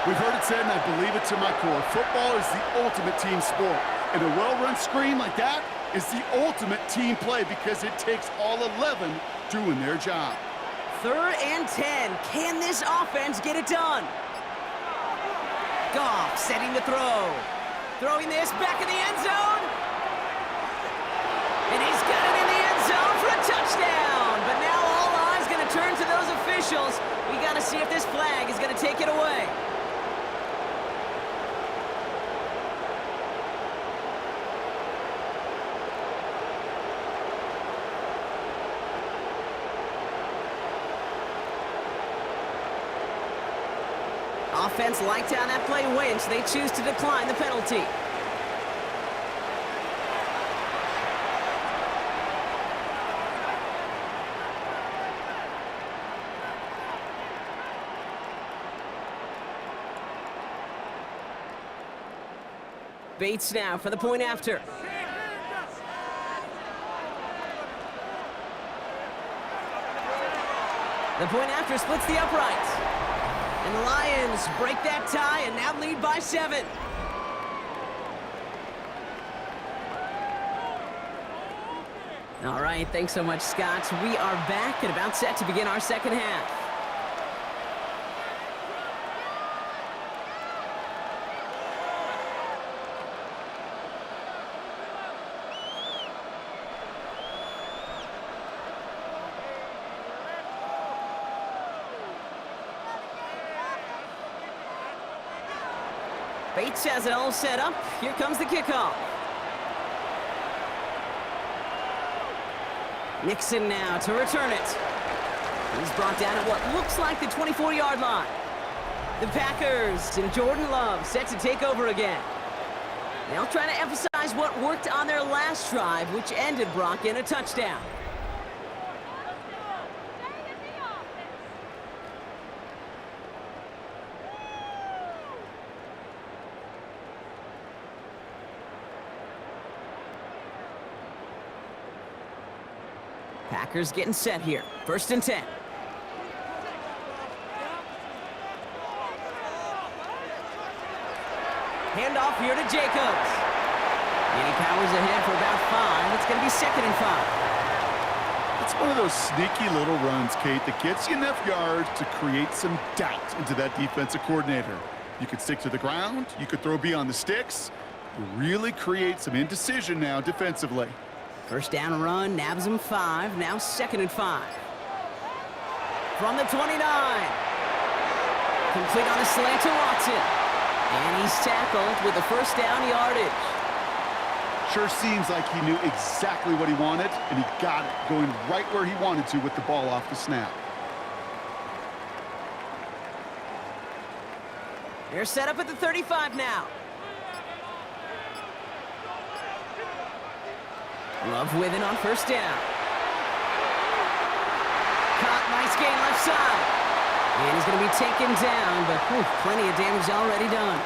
B: We've heard it said, and I believe it to my core, football is the ultimate team sport. And a well-run screen like that is the ultimate team play because it takes all 11 doing their job.
A: 3rd and 10. Can this offense get it done? Goff setting to throw. Throwing this back in the end zone. And he's got it in the end zone for a touchdown. But now all eyes going to turn to those officials. We got to see if this flag is going to take it away. Offense liked how that play went, so they choose to decline the penalty. Bates now for the point after. The point after splits the uprights. And the Lions break that tie and now lead by 7. All right, thanks so much, Scott. We are back and about set to begin our second half. Bates has it all set up. Here comes the kickoff. Nixon now to return it. He's brought down at what looks like the 24-yard line. The Packers and Jordan Love set to take over again. They'll try to emphasize what worked on their last drive, which ended, Brock, in a touchdown. Packers getting set here. 1st and 10. Handoff here to Jacobs. And he powers ahead for about 5. It's going to be 2nd and 5.
B: It's one of those sneaky little runs, Kate, that gets you enough yards to create some doubt into that defensive coordinator. You could stick to the ground. You could throw beyond the sticks. You really create some indecision now defensively.
A: 1st down run, nabs him 5. Now 2nd and 5. From the 29. Complete on a slant to Watson. And he's tackled with the 1st down yardage.
B: Sure seems like he knew exactly what he wanted, and he got it, going right where he wanted to with the ball off the snap.
A: They're set up at the 35 now. Love with it on 1st down. Caught, nice gain left side. And he's going to be taken down, but plenty of damage already done.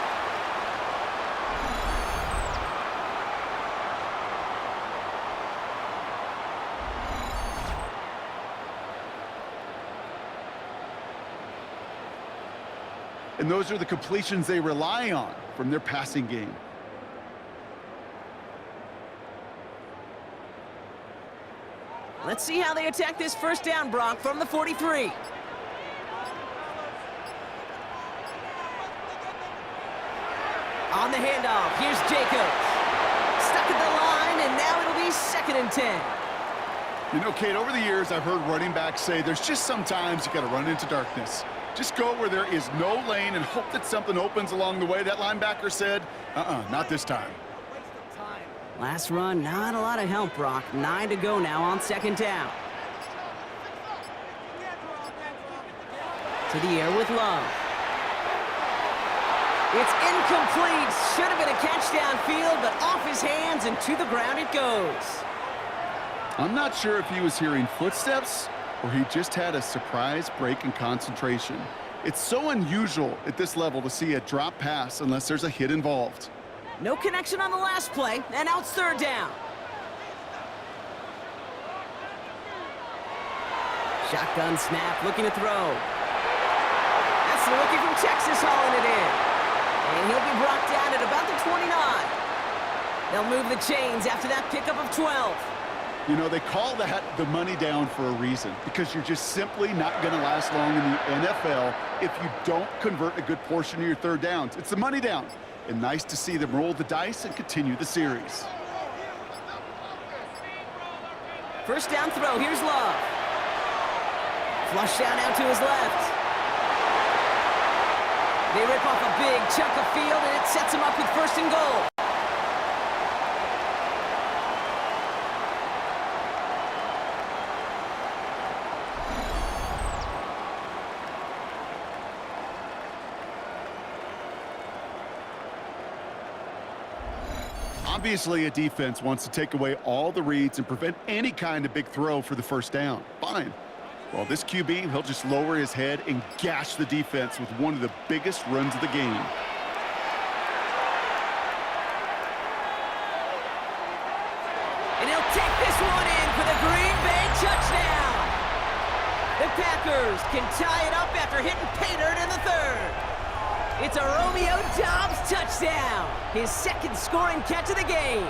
B: And those are the completions they rely on from their passing game.
A: Let's see how they attack this 1st down, Brock, from the 43. On the handoff, here's Jacobs. Stuck at the line, and now it'll be 2nd and 10.
B: You know, Kate, over the years, I've heard running backs say there's just sometimes you got to run into darkness. Just go where there is no lane and hope that something opens along the way. That linebacker said, not this time.
A: Last run, not a lot of help, Brock. 9 to go now on 2nd down. To the air with Love. It's incomplete. Should have been a catch downfield, but off his hands and to the ground it goes.
B: I'm not sure if he was hearing footsteps or he just had a surprise break in concentration. It's so unusual at this level to see a drop pass unless there's a hit involved.
A: No connection on the last play, and now it's 3rd down. Shotgun snap, looking to throw. That's the rookie from Texas hauling it in. And he'll be brought down at about the 29. They'll move the chains after that pickup of 12.
B: You know, they call that the money down for a reason, because you're just simply not going to last long in the NFL if you don't convert a good portion of your 3rd downs. It's the money down. And nice to see them roll the dice and continue the series.
A: 1st down throw, here's Love. Flush down out to his left. They rip off a big chunk of field, and it sets him up with 1st and goal.
B: Obviously, a defense wants to take away all the reads and prevent any kind of big throw for the 1st down. Fine. Well, this QB, he'll just lower his head and gash the defense with one of the biggest runs of the game.
A: And he'll take this one in for the Green Bay touchdown. The Packers can tie it up after hitting pay dirt in the 3rd. It's a Romeo Doubs touchdown, his 2nd scoring catch of the game.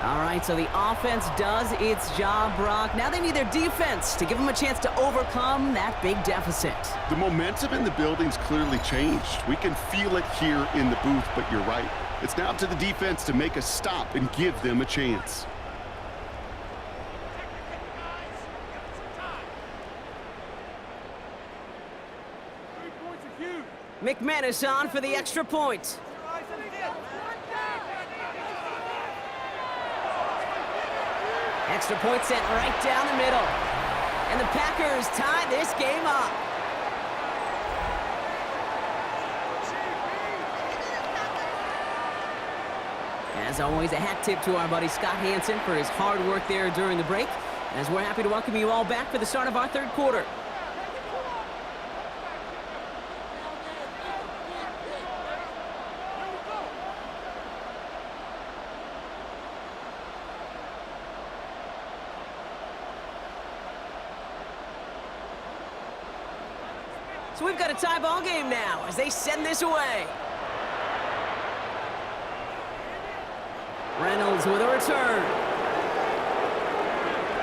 A: All right, so the offense does its job, Brock. Now they need their defense to give them a chance to overcome that big deficit.
B: The momentum in the building's clearly changed. We can feel it here in the booth, but you're right. It's now up to the defense to make a stop and give them a chance.
A: McManus on for the extra point. Extra point sent right down the middle. And the Packers tie this game up. As always, a hat tip to our buddy Scott Hansen for his hard work there during the break, as we're happy to welcome you all back for the start of our third quarter. So we've got a tie ball game now as they send this away. Reynolds with a return.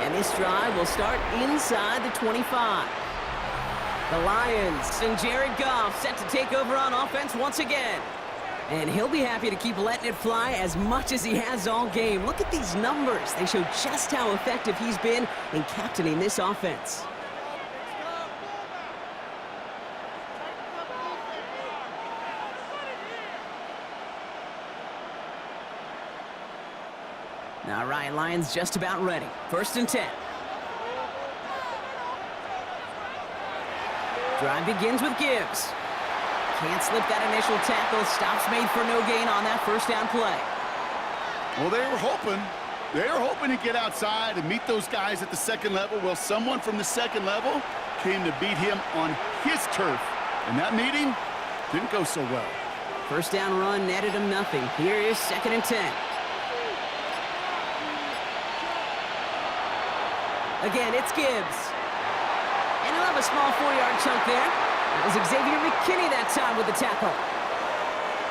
A: And this drive will start inside the 25. The Lions and Jared Goff set to take over on offense once again. And he'll be happy to keep letting it fly as much as he has all game. Look at these numbers. They show just how effective he's been in captaining this offense. All right, Lions just about ready. 1st and 10. Drive begins with Gibbs. Can't slip that initial tackle. Stops made for no gain on that first down play.
B: Well, they were hoping to get outside and meet those guys at the second level. Well, someone from the second level came to beat him on his turf. And that meeting didn't go so well.
A: First down run netted him nothing. Here is 2nd and 10. Again, it's Gibbs. And he'll have a small 4-yard chunk there. That was Xavier McKinney that time with the tackle.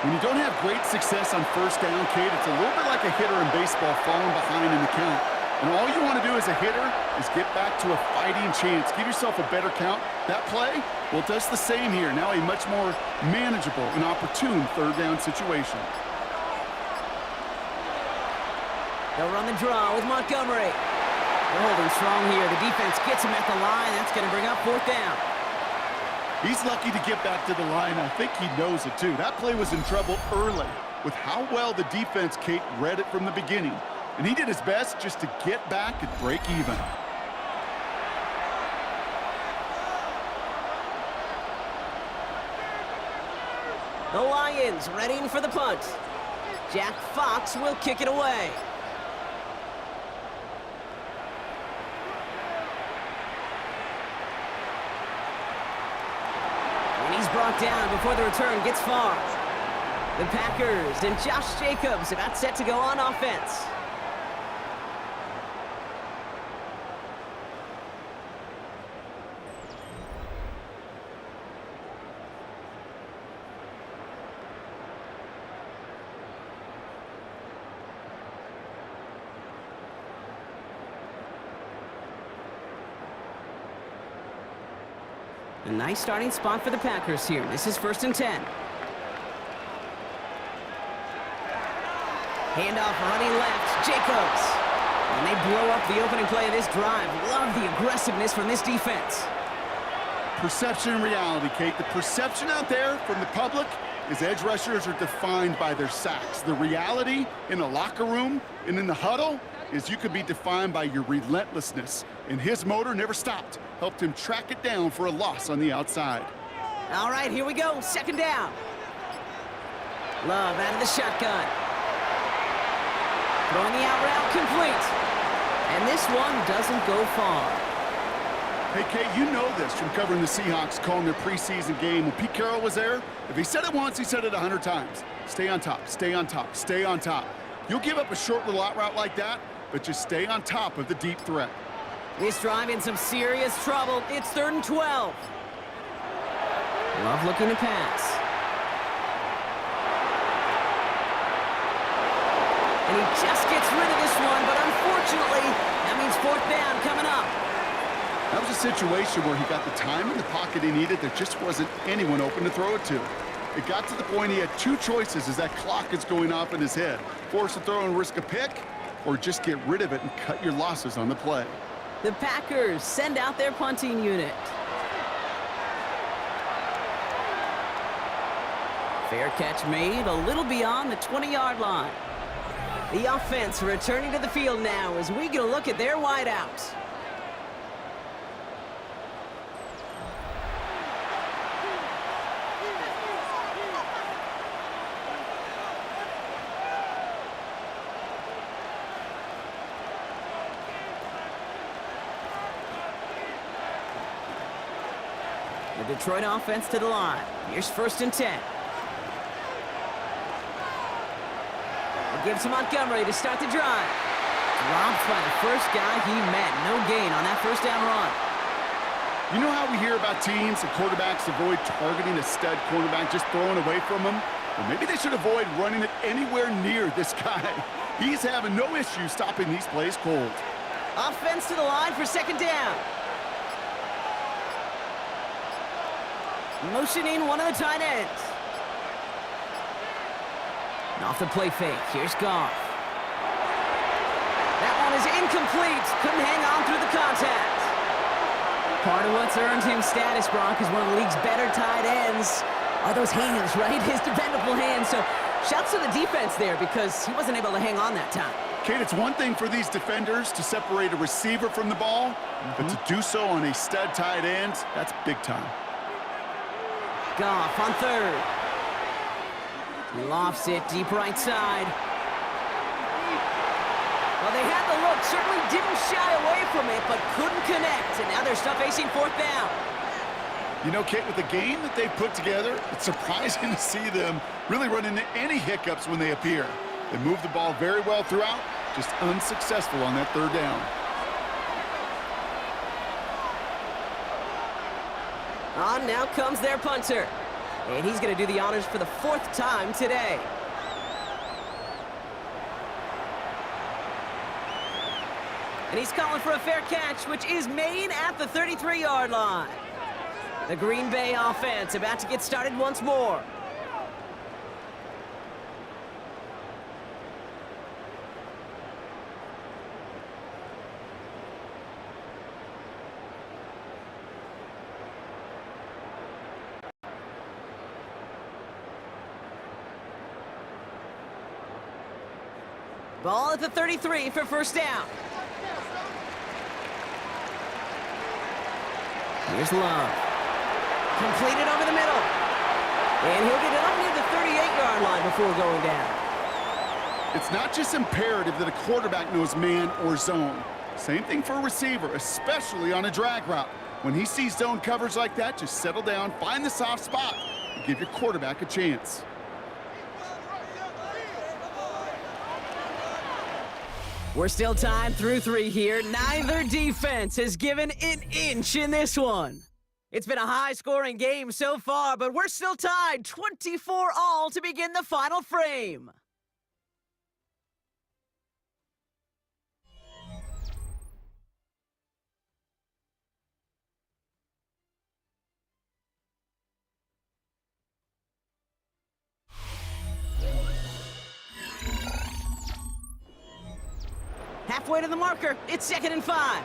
B: When you don't have great success on first down, Kate, it's a little bit like a hitter in baseball falling behind in the count. And all you want to do as a hitter is get back to a fighting chance. Give yourself a better count. That play, well, it does the same here. Now a much more manageable and opportune third down situation.
A: They'll run the draw with Montgomery. They're holding strong here. The defense gets him at the line. That's going to bring up 4th down.
B: He's lucky to get back to the line. I think he knows it, too. That play was in trouble early with how well the defense, Kate, read it from the beginning. And he did his best just to get back and break even.
A: The Lions readying for the punt. Jack Fox will kick it away. Brought down before the return gets far. The Packers and Josh Jacobs about set to go on offense. A nice starting spot for the Packers here. This is 1st and 10. Handoff running left, Jacobs. And they blow up the opening play of this drive. Love the aggressiveness from this defense.
B: Perception and reality, Kate. The perception out there from the public is edge rushers are defined by their sacks. The reality in a locker room and in the huddle is you could be defined by your relentlessness. And his motor never stopped. Helped him track it down for a loss on the outside.
A: All right, here we go. 2nd down. Love out of the shotgun. Throwing the out route complete. And this one doesn't go far.
B: Hey, Kate, you know this from covering the Seahawks, calling their preseason game. When Pete Carroll was there, if he said it once, he said it 100 times. Stay on top, stay on top, stay on top. You'll give up a short little out route like that, but just stay on top of the deep threat.
A: This drive in some serious trouble. It's 3rd and 12. Love looking to pass. And he just gets rid of this one, but unfortunately, that means fourth down coming up.
B: That was a situation where he got the time in the pocket he needed. There just wasn't anyone open to throw it to. It got to the point he had two choices as that clock is going off in his head. Force a throw and risk a pick, or just get rid of it and cut your losses on the play.
A: The Packers send out their punting unit. Fair catch made, a little beyond the 20-yard line. The offense returning to the field now as we get a look at their wideouts. The Detroit offense to the line. Here's 1st and 10. It gives to Montgomery to start the drive. Dropped by the first guy he met. No gain on that first down run.
B: You know how we hear about teams and quarterbacks avoid targeting a stud cornerback, just throwing away from him? Well, maybe they should avoid running it anywhere near this guy. He's having no issue stopping these plays cold.
A: Offense to the line for 2nd down. Motioning one of the tight ends. And off the play fake. Here's Goff. That one is incomplete. Couldn't hang on through the contact. Part of what's earned him status, Brock, is one of the league's better tight ends. Are those hands, right? His dependable hands. So shouts to the defense there because he wasn't able to hang on that time.
B: Kate, it's one thing for these defenders to separate a receiver from the ball, but to do so on a stud tight end, that's big time.
A: Goff on 3rd. He lofts it deep right side. Well, they had the look, certainly didn't shy away from it, but couldn't connect, and now they're still facing 4th down.
B: You know, Kate, with the game that they've put together, it's surprising to see them really run into any hiccups when they appear. They move the ball very well throughout, just unsuccessful on that 3rd down.
A: On now comes their punter. And he's going to do the honors for the 4th time today. And he's calling for a fair catch, which is made at the 33-yard line. The Green Bay offense about to get started once more. Ball at the 33 for 1st down. Here's Love. Completed over the middle. And he'll get it up near the 38-yard line before going down.
B: It's not just imperative that a quarterback knows man or zone. Same thing for a receiver, especially on a drag route. When he sees zone coverage like that, just settle down, find the soft spot, and give your quarterback a chance.
A: We're still tied through 3 here. Neither defense has given an inch in this one. It's been a high-scoring game so far, but we're still tied 24-all to begin the final frame. Halfway to the marker, it's 2nd and 5.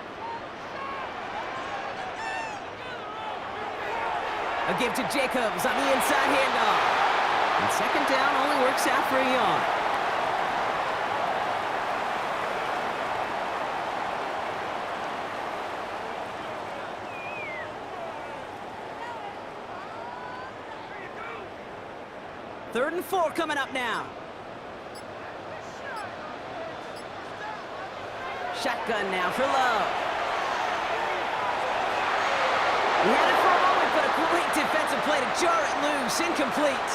A: A give to Jacobs on the inside handoff. And 2nd down only works out for a yard. Third and 4 coming up now. Shotgun now for Love. He had it for a moment, but a great defensive play to jar it loose. Incomplete.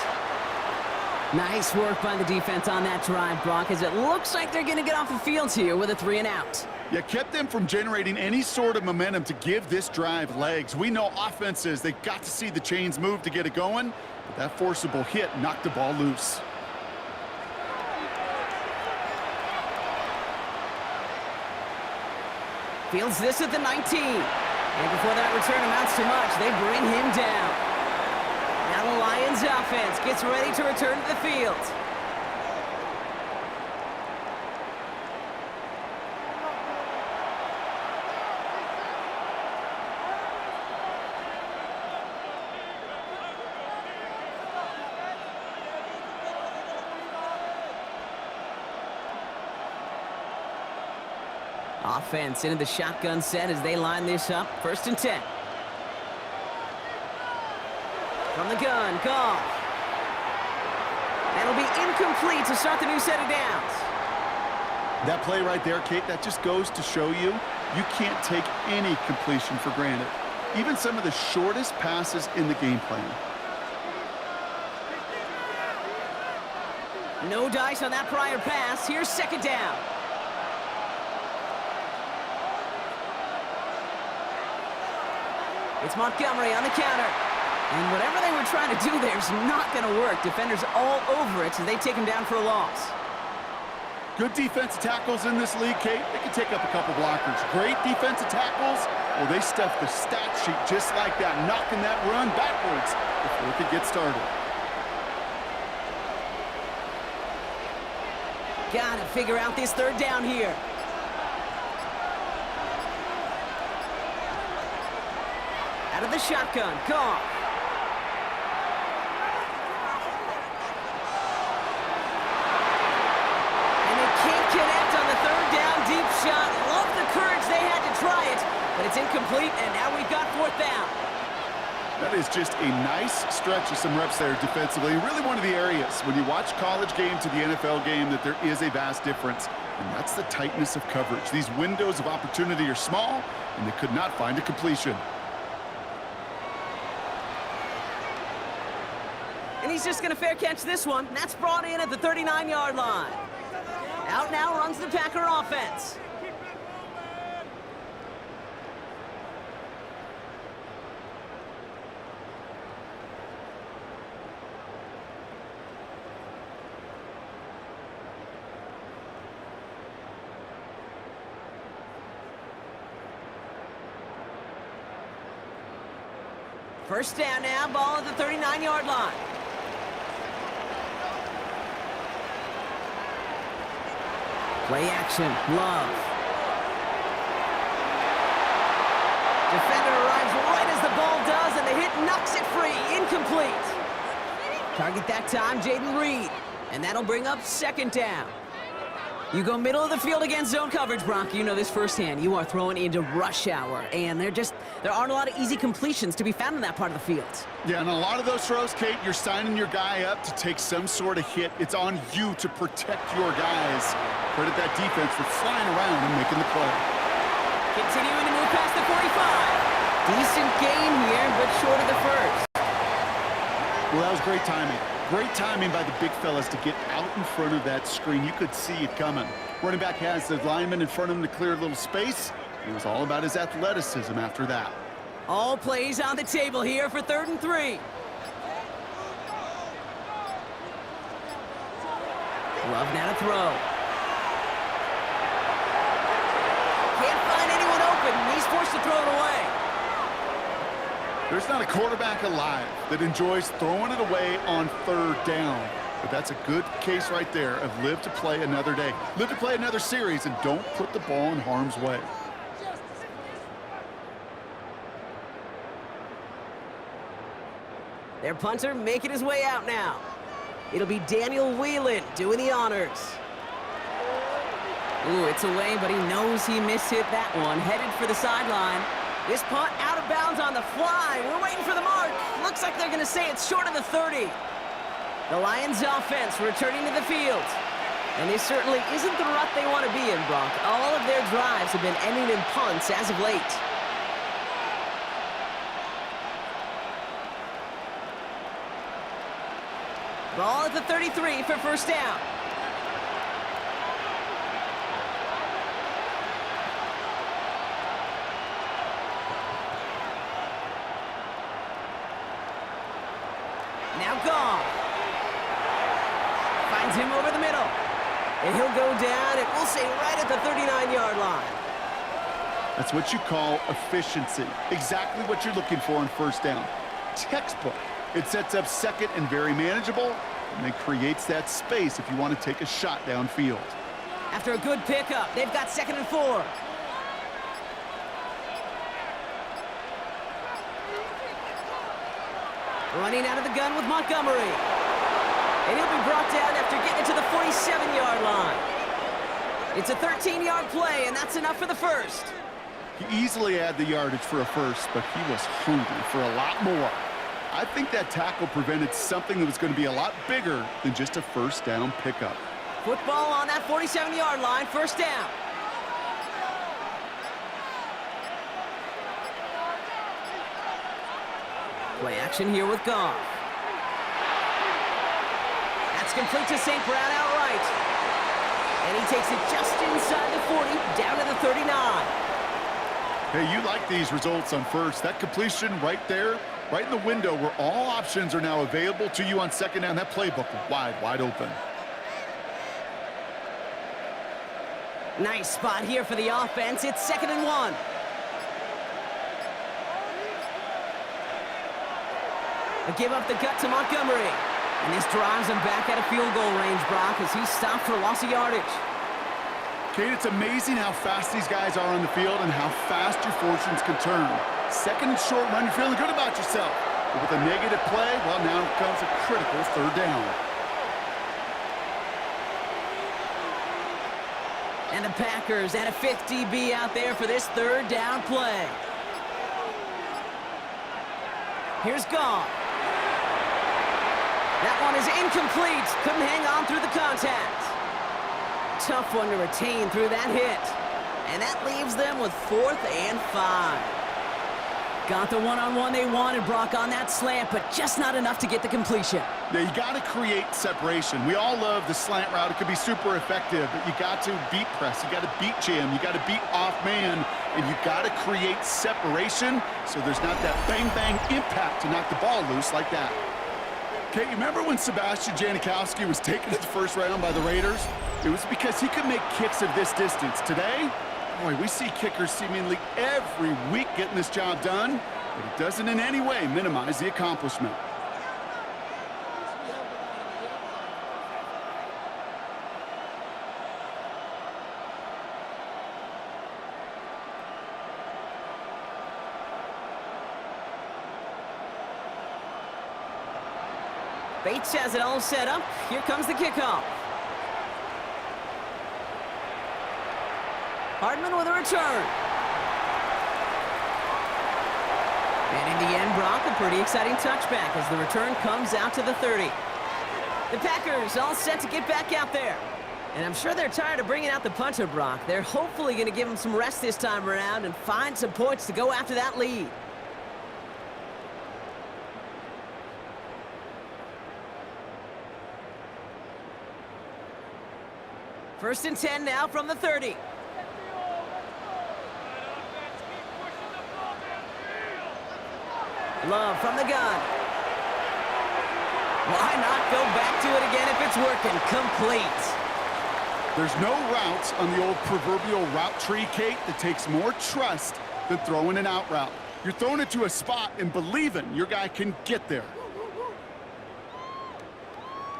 A: Nice work by the defense on that drive, Brock, as it looks like they're going to get off the field here with a 3-and-out.
B: Yeah, kept them from generating any sort of momentum to give this drive legs. We know offenses, they've got to see the chains move to get it going, but that forcible hit knocked the ball loose.
A: Fields this at the 19. And before that return amounts to much, they bring him down. Now the Lions offense gets ready to return to the field. Offense into the shotgun set as they line this up. 1st and 10. From the gun, Goff. That'll be incomplete to start the new set of downs.
B: That play right there, Kate, that just goes to show you, you can't take any completion for granted. Even some of the shortest passes in the game plan.
A: No dice on that prior pass. Here's 2nd down. It's Montgomery on the counter. And whatever they were trying to do there is not going to work. Defenders all over it, so they take him down for a loss.
B: Good defensive tackles in this league, Kate. They can take up a couple blockers. Great defensive tackles. Well, they stuff the stat sheet just like that, knocking that run backwards before it could get started.
A: Got to figure out this 3rd down here. Out of the shotgun, Goff. And they can't connect on the 3rd down deep shot. Love the courage they had to try it, but it's incomplete, and now we've got 4th down.
B: That is just a nice stretch of some reps there defensively. Really one of the areas when you watch college game to the NFL game that there is a vast difference, and that's the tightness of coverage. These windows of opportunity are small, and they could not find a completion.
A: And he's just going to fair catch this one. That's brought in at the 39-yard line. Out now runs the Packer offense. First down now, ball at the 39-yard line. Play action, Love. Defender arrives right as the ball does, and the hit knocks it free. Incomplete. Target that time, Jaden Reed. And that'll bring up 2nd down. You go middle of the field against zone coverage, Bronk. You know this firsthand. You are throwing into rush hour, and there aren't a lot of easy completions to be found in that part of the field. Yeah, and a lot of those throws, Kate, you're signing your guy up to take some sort of hit. It's on you to protect your guys. Credit that defense for flying around and making the play. Continuing to move past the 45. Decent gain here, but short of the first.
B: Well, that was great timing. Great timing by the big fellas to get out in front of that screen. You could see it coming. Running back has the lineman in front of him to clear a little space. It was all about his athleticism after that.
A: All plays on the table here for 3rd and 3. Love now to throw. Can't find anyone open. He's forced to throw it away.
B: There's not a quarterback alive that enjoys throwing it away on 3rd down. But that's a good case right there of live to play another day. Live to play another series and don't put the ball in harm's way.
A: Their punter making his way out now. It'll be Daniel Whelan doing the honors. Ooh, it's away, but he knows he mishit that one. Headed for the sideline. This punt out of bounds on the fly. We're waiting for the mark. Looks like they're going to say it's short of the 30. The Lions offense returning to the field. And this certainly isn't the rut they want to be in, Brock. All of their drives have been ending in punts as of late. Ball at the 33 for 1st down. Now Goff. Finds him over the middle. And he'll go down, and we'll say right at the 39-yard line.
B: That's what you call efficiency. Exactly what you're looking for on first down. Textbook. It sets up second and very manageable, and then creates that space if you want to take a shot downfield.
A: After a good pickup, they've got 2nd and 4. Running out of the gun with Montgomery. And he'll be brought down after getting it to the 47-yard line. It's a 13-yard play, and that's enough for the first.
B: He easily had the yardage for a first, but he was hungry for a lot more. I think that tackle prevented something that was going to be a lot bigger than just a first down pickup.
A: Football on that 47-yard line, first down. Play action here with Goff. That's complete to St. Brown outright. And he takes it just inside the 40, down to the 39.
B: Hey, you like these results on first. That completion right there, right in the window where all options are now available to you on second down. That playbook wide open.
A: Nice spot here for the offense. It's 2nd and 1. A give up the gut to Montgomery. And this drives him back out of field goal range, Brock, as he's stopped for loss of yardage.
B: Kate, it's amazing how fast these guys are on the field and how fast your fortunes can turn. Second and short run, you're feeling good about yourself. But with a negative play, well, now comes a critical third down.
A: And the Packers add a 5th DB out there for this third down play. Here's Goff. That one is incomplete. Couldn't hang on through the contact. Tough one to retain through that hit. And that leaves them with 4th and 5. Got the one-on-one they wanted, Brock, on that slant, but just not enough to get the completion.
B: Yeah, you got to create separation. We all love the slant route. It could be super effective, but you got to beat press. You got to beat jam. You got to beat off man, and you got to create separation so there's not that bang-bang impact to knock the ball loose like that. Okay, you remember when Sebastian Janikowski was taken in the first round by the Raiders? It was because he could make kicks of this distance. Today, boy, we see kickers seemingly every week getting this job done, but it doesn't in any way minimize the accomplishment.
A: Bates has it all set up. Here comes the kickoff. Hardman with a return. And in the end, Brock, a pretty exciting touchback as the return comes out to the 30. The Packers all set to get back out there. And I'm sure they're tired of bringing out the punter, Brock. They're hopefully going to give him some rest this time around and find some points to go after that lead. First and 10 now from the 30. Love from the gun. Why not go back to it again if it's working? Complete.
B: There's no routes on the old proverbial route tree, Kate, that takes more trust than throwing an out route. You're throwing it to a spot and believing your guy can get there.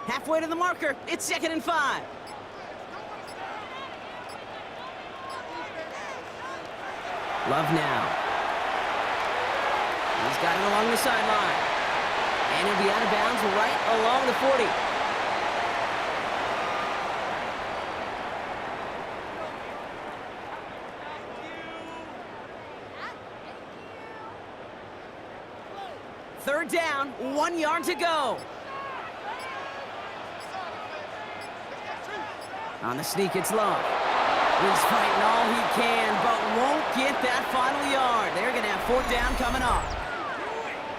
A: Halfway to the marker. It's 2nd and 5. Love now. He's got it along the sideline. And he'll be out of bounds right along the 40. Third down, 1 yard to go. On the sneak, it's Love. He's fighting all he can, but won't get that final yard. They're going to have 4th down coming up.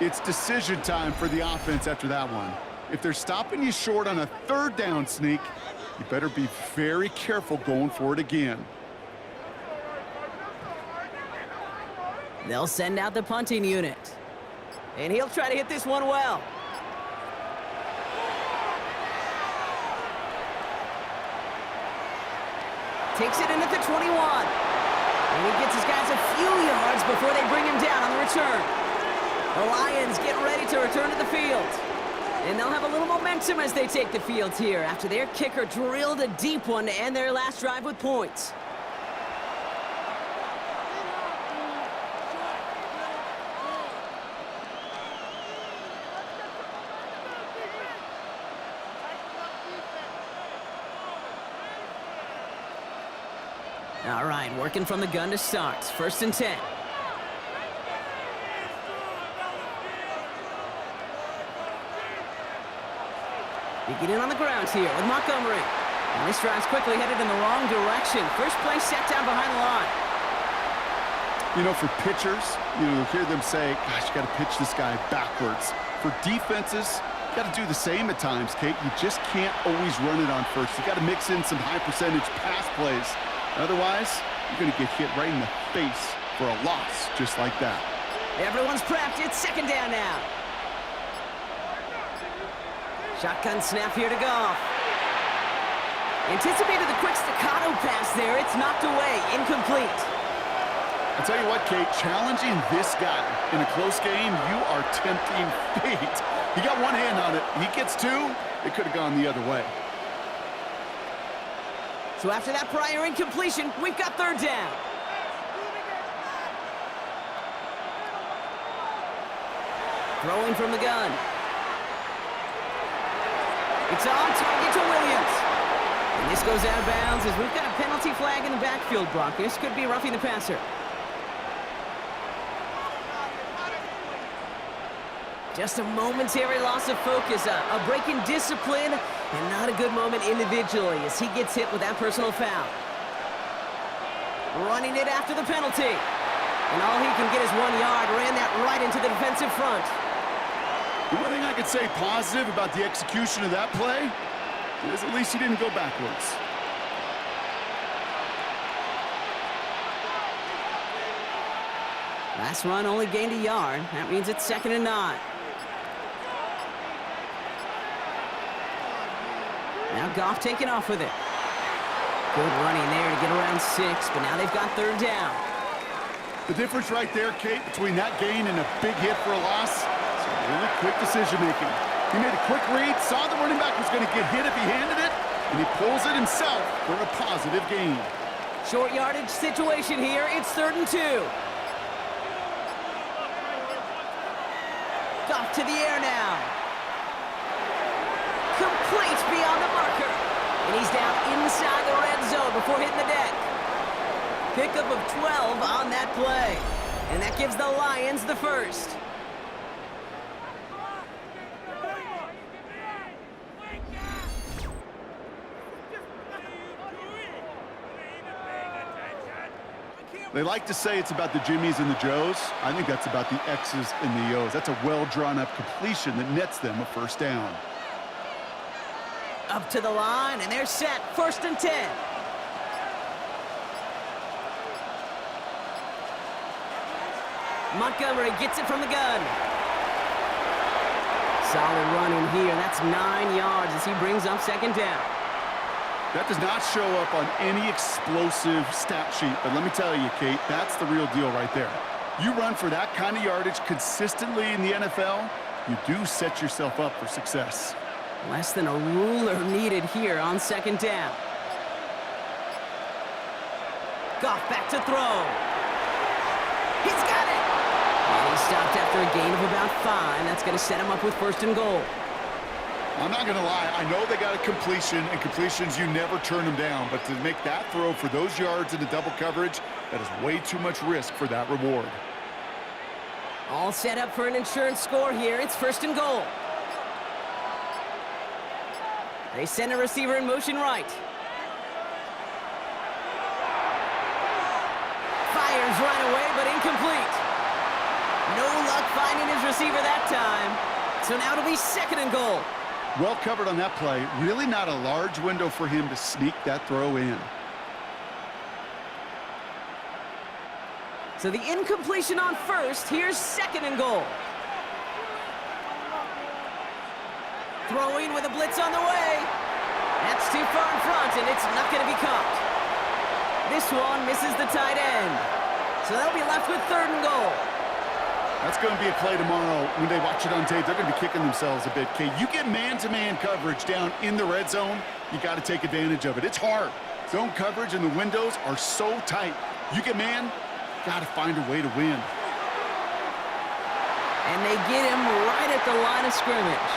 B: It's decision time for the offense after that one. If they're stopping you short on a 3rd down sneak, you better be very careful going for it again.
A: They'll send out the punting unit. And he'll try to hit this one well. Takes it in at the 21. And he gets his guys a few yards before they bring him down on the return. The Lions get ready to return to the field. And they'll have a little momentum as they take the field here after their kicker drilled a deep one to end their last drive with points. All right, working from the gun to start. 1st and 10. Beginning on the ground here with Montgomery. And this drive's quickly headed in the wrong direction. First play set down behind the line.
B: You know, for pitchers, you'll hear them say, gosh, you got to pitch this guy backwards. For defenses, you got to do the same at times, Kate. You just can't always run it on first. You got to mix in some high-percentage pass plays. Otherwise, you're going to get hit right in the face for a loss just like that.
A: Everyone's prepped. It's 2nd down now. Shotgun snap here to Goff. Anticipated the quick staccato pass there. It's knocked away. Incomplete.
B: I'll tell you what, Kate, challenging this guy in a close game, you are tempting fate. He got one hand on it. He gets two. It could have gone the other way.
A: So after that prior incompletion, we've got 3rd down. Throwing from the gun. It's on target to Williams. And this goes out of bounds as we've got a penalty flag in the backfield, Brock. This could be roughing the passer. Just a momentary loss of focus, a break in discipline, and not a good moment individually as he gets hit with that personal foul. Running it after the penalty. And all he can get is 1 yard. Ran that right into the defensive front.
B: The one thing I could say positive about the execution of that play is at least he didn't go backwards.
A: Last run only gained a yard. That means it's 2nd and 9. Now Goff taking off with it. Good running there to get around 6, but now they've got 3rd down.
B: The difference right there, Kate, between that gain and a big hit for a loss, is really quick decision-making. He made a quick read, saw the running back was going to get hit if he handed it, and he pulls it himself for a positive gain.
A: Short yardage situation here. It's 3rd and 2. Goff to the air now. Complete beyond the marker. And he's down inside the red zone before hitting the deck. Pickup of 12 on that play. And that gives the Lions the first.
B: They like to say it's about the Jimmies and the Joes. I think that's about the X's and the O's. That's a well-drawn-up completion that nets them a 1st down.
A: Up to the line, and they're set. 1st and 10. Montgomery gets it from the gun. Solid run in here. That's 9 yards as he brings up 2nd down.
B: That does not show up on any explosive stat sheet, but let me tell you, Kate, that's the real deal right there. You run for that kind of yardage consistently in the NFL, you do set yourself up for success.
A: Less than a ruler needed here on 2nd down. Goff back to throw. He's got it! And he stopped after a gain of about 5. That's going to set him up with 1st and goal.
B: I'm not going to lie. I know they got a completion, and completions, you never turn them down. But to make that throw for those yards into double coverage, that is way too much risk for that reward.
A: All set up for an insurance score here. It's 1st and goal. They send a receiver in motion right. Fires right away, but incomplete. No luck finding his receiver that time. So now it'll be 2nd and goal.
B: Well covered on that play. Really not a large window for him to sneak that throw in.
A: So the incompletion on 1st. Here's 2nd and goal. Throwing with a blitz on the way. That's too far in front, and it's not going to be caught. This one misses the tight end. So they'll be left with 3rd and goal.
B: That's going to be a play tomorrow. When they watch it on tape, they're going to be kicking themselves a bit. Okay, you get man-to-man coverage down in the red zone, you got to take advantage of it. It's hard. Zone coverage and the windows are so tight. You get man, got to find a way to win.
A: And they get him right at the line of scrimmage.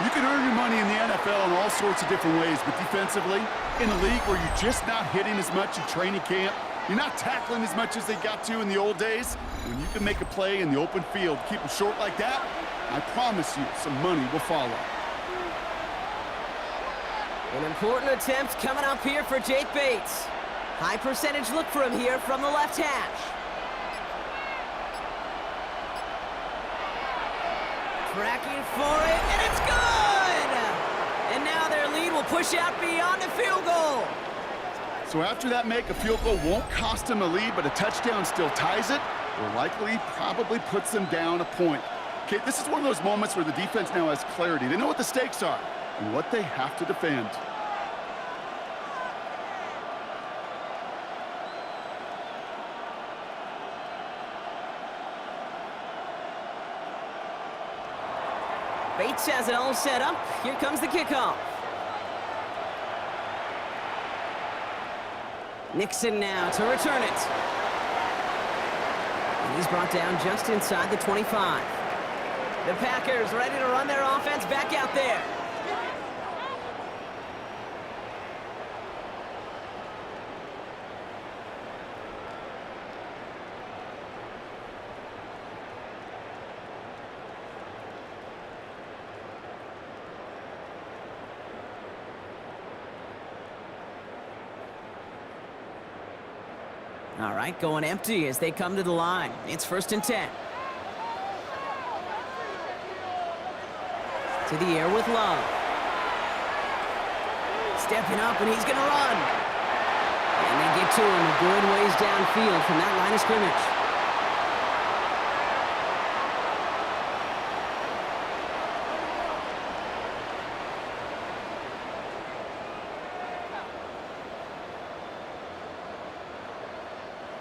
B: You can earn your money in the NFL in all sorts of different ways, but defensively, in a league where you're just not hitting as much in training camp, you're not tackling as much as they got to in the old days, when you can make a play in the open field, keep them short like that, I promise you some money will follow.
A: An important attempt coming up here for Jake Bates. High percentage look for him here from the left hash. Tracking for it, and it's good! And now their lead will push out beyond the field goal.
B: So after that make, a field goal won't cost them a lead, but a touchdown still ties it, or likely probably puts them down a point. Okay, this is one of those moments where the defense now has clarity. They know what the stakes are and what they have to defend.
A: Bates has it all set up. Here comes the kickoff. Nixon now to return it. And he's brought down just inside the 25. The Packers ready to run their offense back out there. All right, going empty as they come to the line. It's 1st and 10. To the air with Love. Stepping up, and he's going to run. And they get to him a good ways downfield from that line of scrimmage.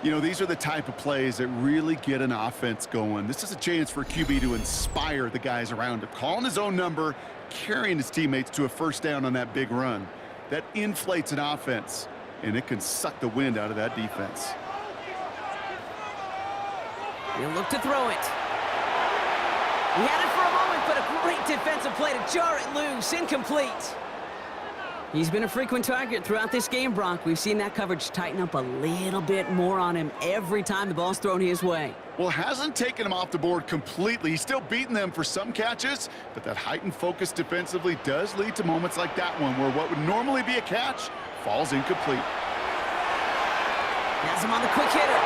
B: You know, these are the type of plays that really get an offense going. This is a chance for QB to inspire the guys around him. Calling his own number, carrying his teammates to a 1st down on that big run. That inflates an offense, and it can suck the wind out of that defense.
A: He'll look to throw it. He had it for a moment, but a great defensive play to jar it loose. Incomplete. He's been a frequent target throughout this game, Brock. We've seen that coverage tighten up a little bit more on him every time the ball's thrown his way.
B: Well, hasn't taken him off the board completely. He's still beating them for some catches, but that heightened focus defensively does lead to moments like that one where what would normally be a catch falls incomplete.
A: Has him on the quick hitter.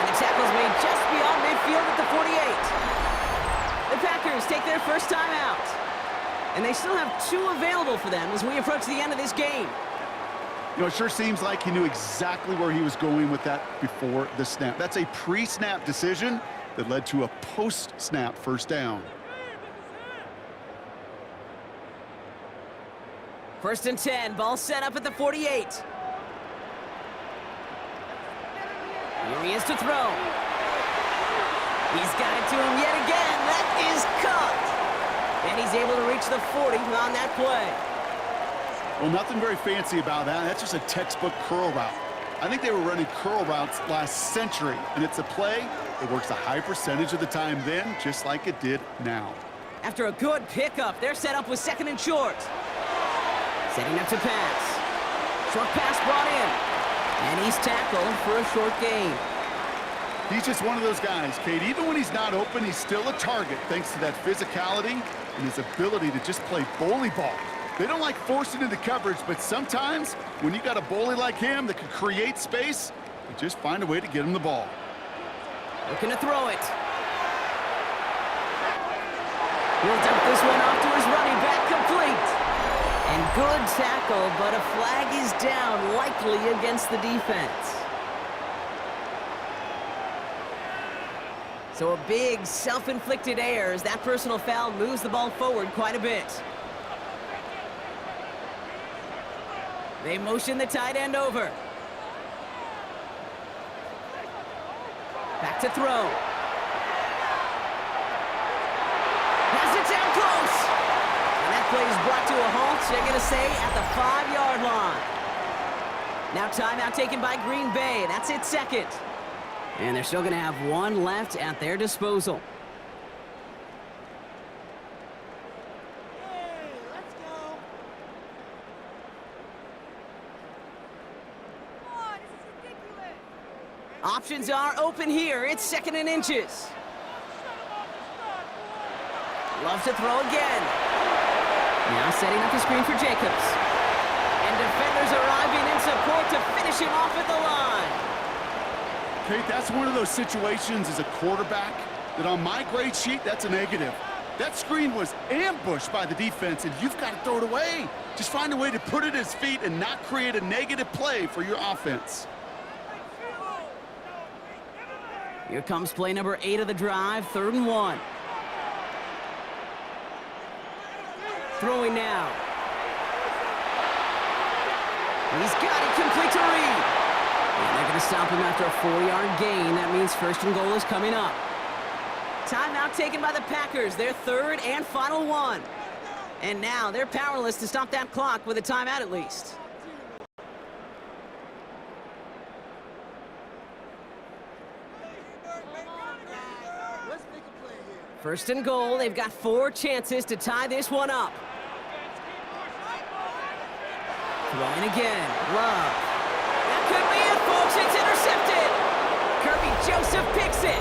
A: And the tackle's made just beyond midfield at the 48. The Packers take their first time out. And they still have 2 available for them as we approach the end of this game.
B: You know, it sure seems like he knew exactly where he was going with that before the snap. That's a pre-snap decision that led to a post-snap 1st down.
A: 1st and 10, ball set up at the 48. Here he is to throw. He's got it to him yet again. That is caught. And he's able to reach the 40 on that play.
B: Well, nothing very fancy about that. That's just a textbook curl route. I think they were running curl routes last century, and it's a play that works a high percentage of the time then, just like it did now.
A: After a good pickup, they're set up with 2nd and short. Setting up to pass. Short pass brought in. And he's tackled for a short gain.
B: He's just one of those guys, Kate. Even when he's not open, he's still a target thanks to that physicality and his ability to just play bully ball. They don't like forcing into coverage, but sometimes when you got a bully like him that can create space, you just find a way to get him the ball.
A: Looking to throw it. He'll dump this one off to his running back, complete. And good tackle, but a flag is down, likely against the defense. So a big self-inflicted error as that personal foul moves the ball forward quite a bit. They motion the tight end over. Back to throw. Has it down close. And that play is brought to a halt, so they're going to say at the 5-yard line. Now timeout taken by Green Bay. That's its second. And they're still going to have one left at their disposal. Options are open here. It's 2nd and inches. Loves to throw again. Now setting up the screen for Jacobs. And defenders arriving in support to finish him off at the line.
B: Kate, that's one of those situations as a quarterback that on my grade sheet, that's a negative. That screen was ambushed by the defense, and you've got to throw it away. Just find a way to put it at his feet and not create a negative play for your offense.
A: Here comes play number 8 of the drive, 3rd and 1. Throwing now. He's got it complete to Reed. And they're going to stop him after a 4-yard gain. That means 1st and goal is coming up. Timeout taken by the Packers, their 3rd and final one. And now they're powerless to stop that clock with a timeout at least. First and goal, they've got 4 chances to tie this one up. Throwing again, Love. That could be it, folks, it's intercepted. Kirby Joseph picks it.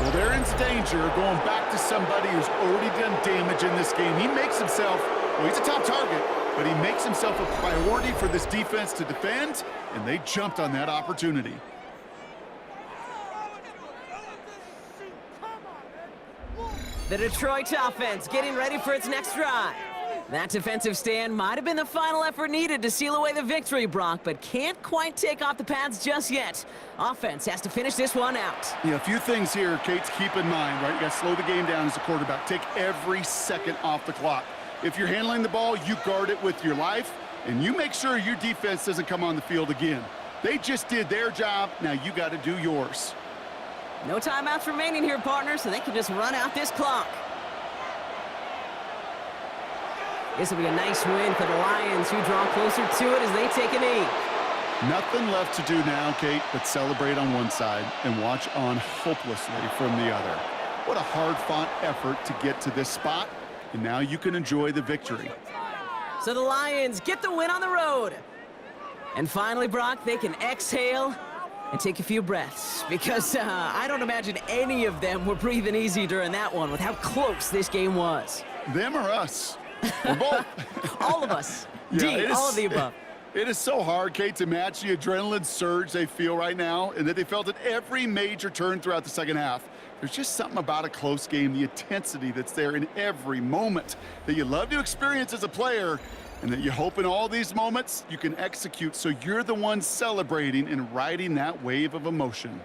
B: Well, they're in danger going back to somebody who's already done damage in this game. He makes himself, well, he's a top target, but he makes himself a priority for this defense to defend, and they jumped on that opportunity.
A: The Detroit offense getting ready for its next drive. That defensive stand might have been the final effort needed to seal away the victory, Brock, but can't quite take off the pads just yet. Offense has to finish this one out.
B: Yeah, a few things here, Kate, to keep in mind, right? You got to slow the game down as a quarterback. Take every second off the clock. If you're handling the ball, you guard it with your life, and you make sure your defense doesn't come on the field again. They just did their job. Now you got to do yours.
A: No timeouts remaining here, partner, so they can just run out this clock. This will be a nice win for the Lions, who draw closer to it as they take a knee.
B: Nothing left to do now, Kate, but celebrate on one side and watch on hopelessly from the other. What a hard-fought effort to get to this spot, and now you can enjoy the victory.
A: So the Lions get the win on the road. And finally, Brock, they can exhale and take a few breaths, because I don't imagine any of them were breathing easy during that one with how close this game was.
B: Them or us? We're both.
A: All of us.
B: Yeah,
A: all of the above.
B: It is so hard, Kate, to match the adrenaline surge they feel right now, and that they felt at every major turn throughout the second half. There's just something about a close game, the intensity that's there in every moment that you love to experience as a player, and that you hope in all these moments you can execute so you're the one celebrating and riding that wave of emotion.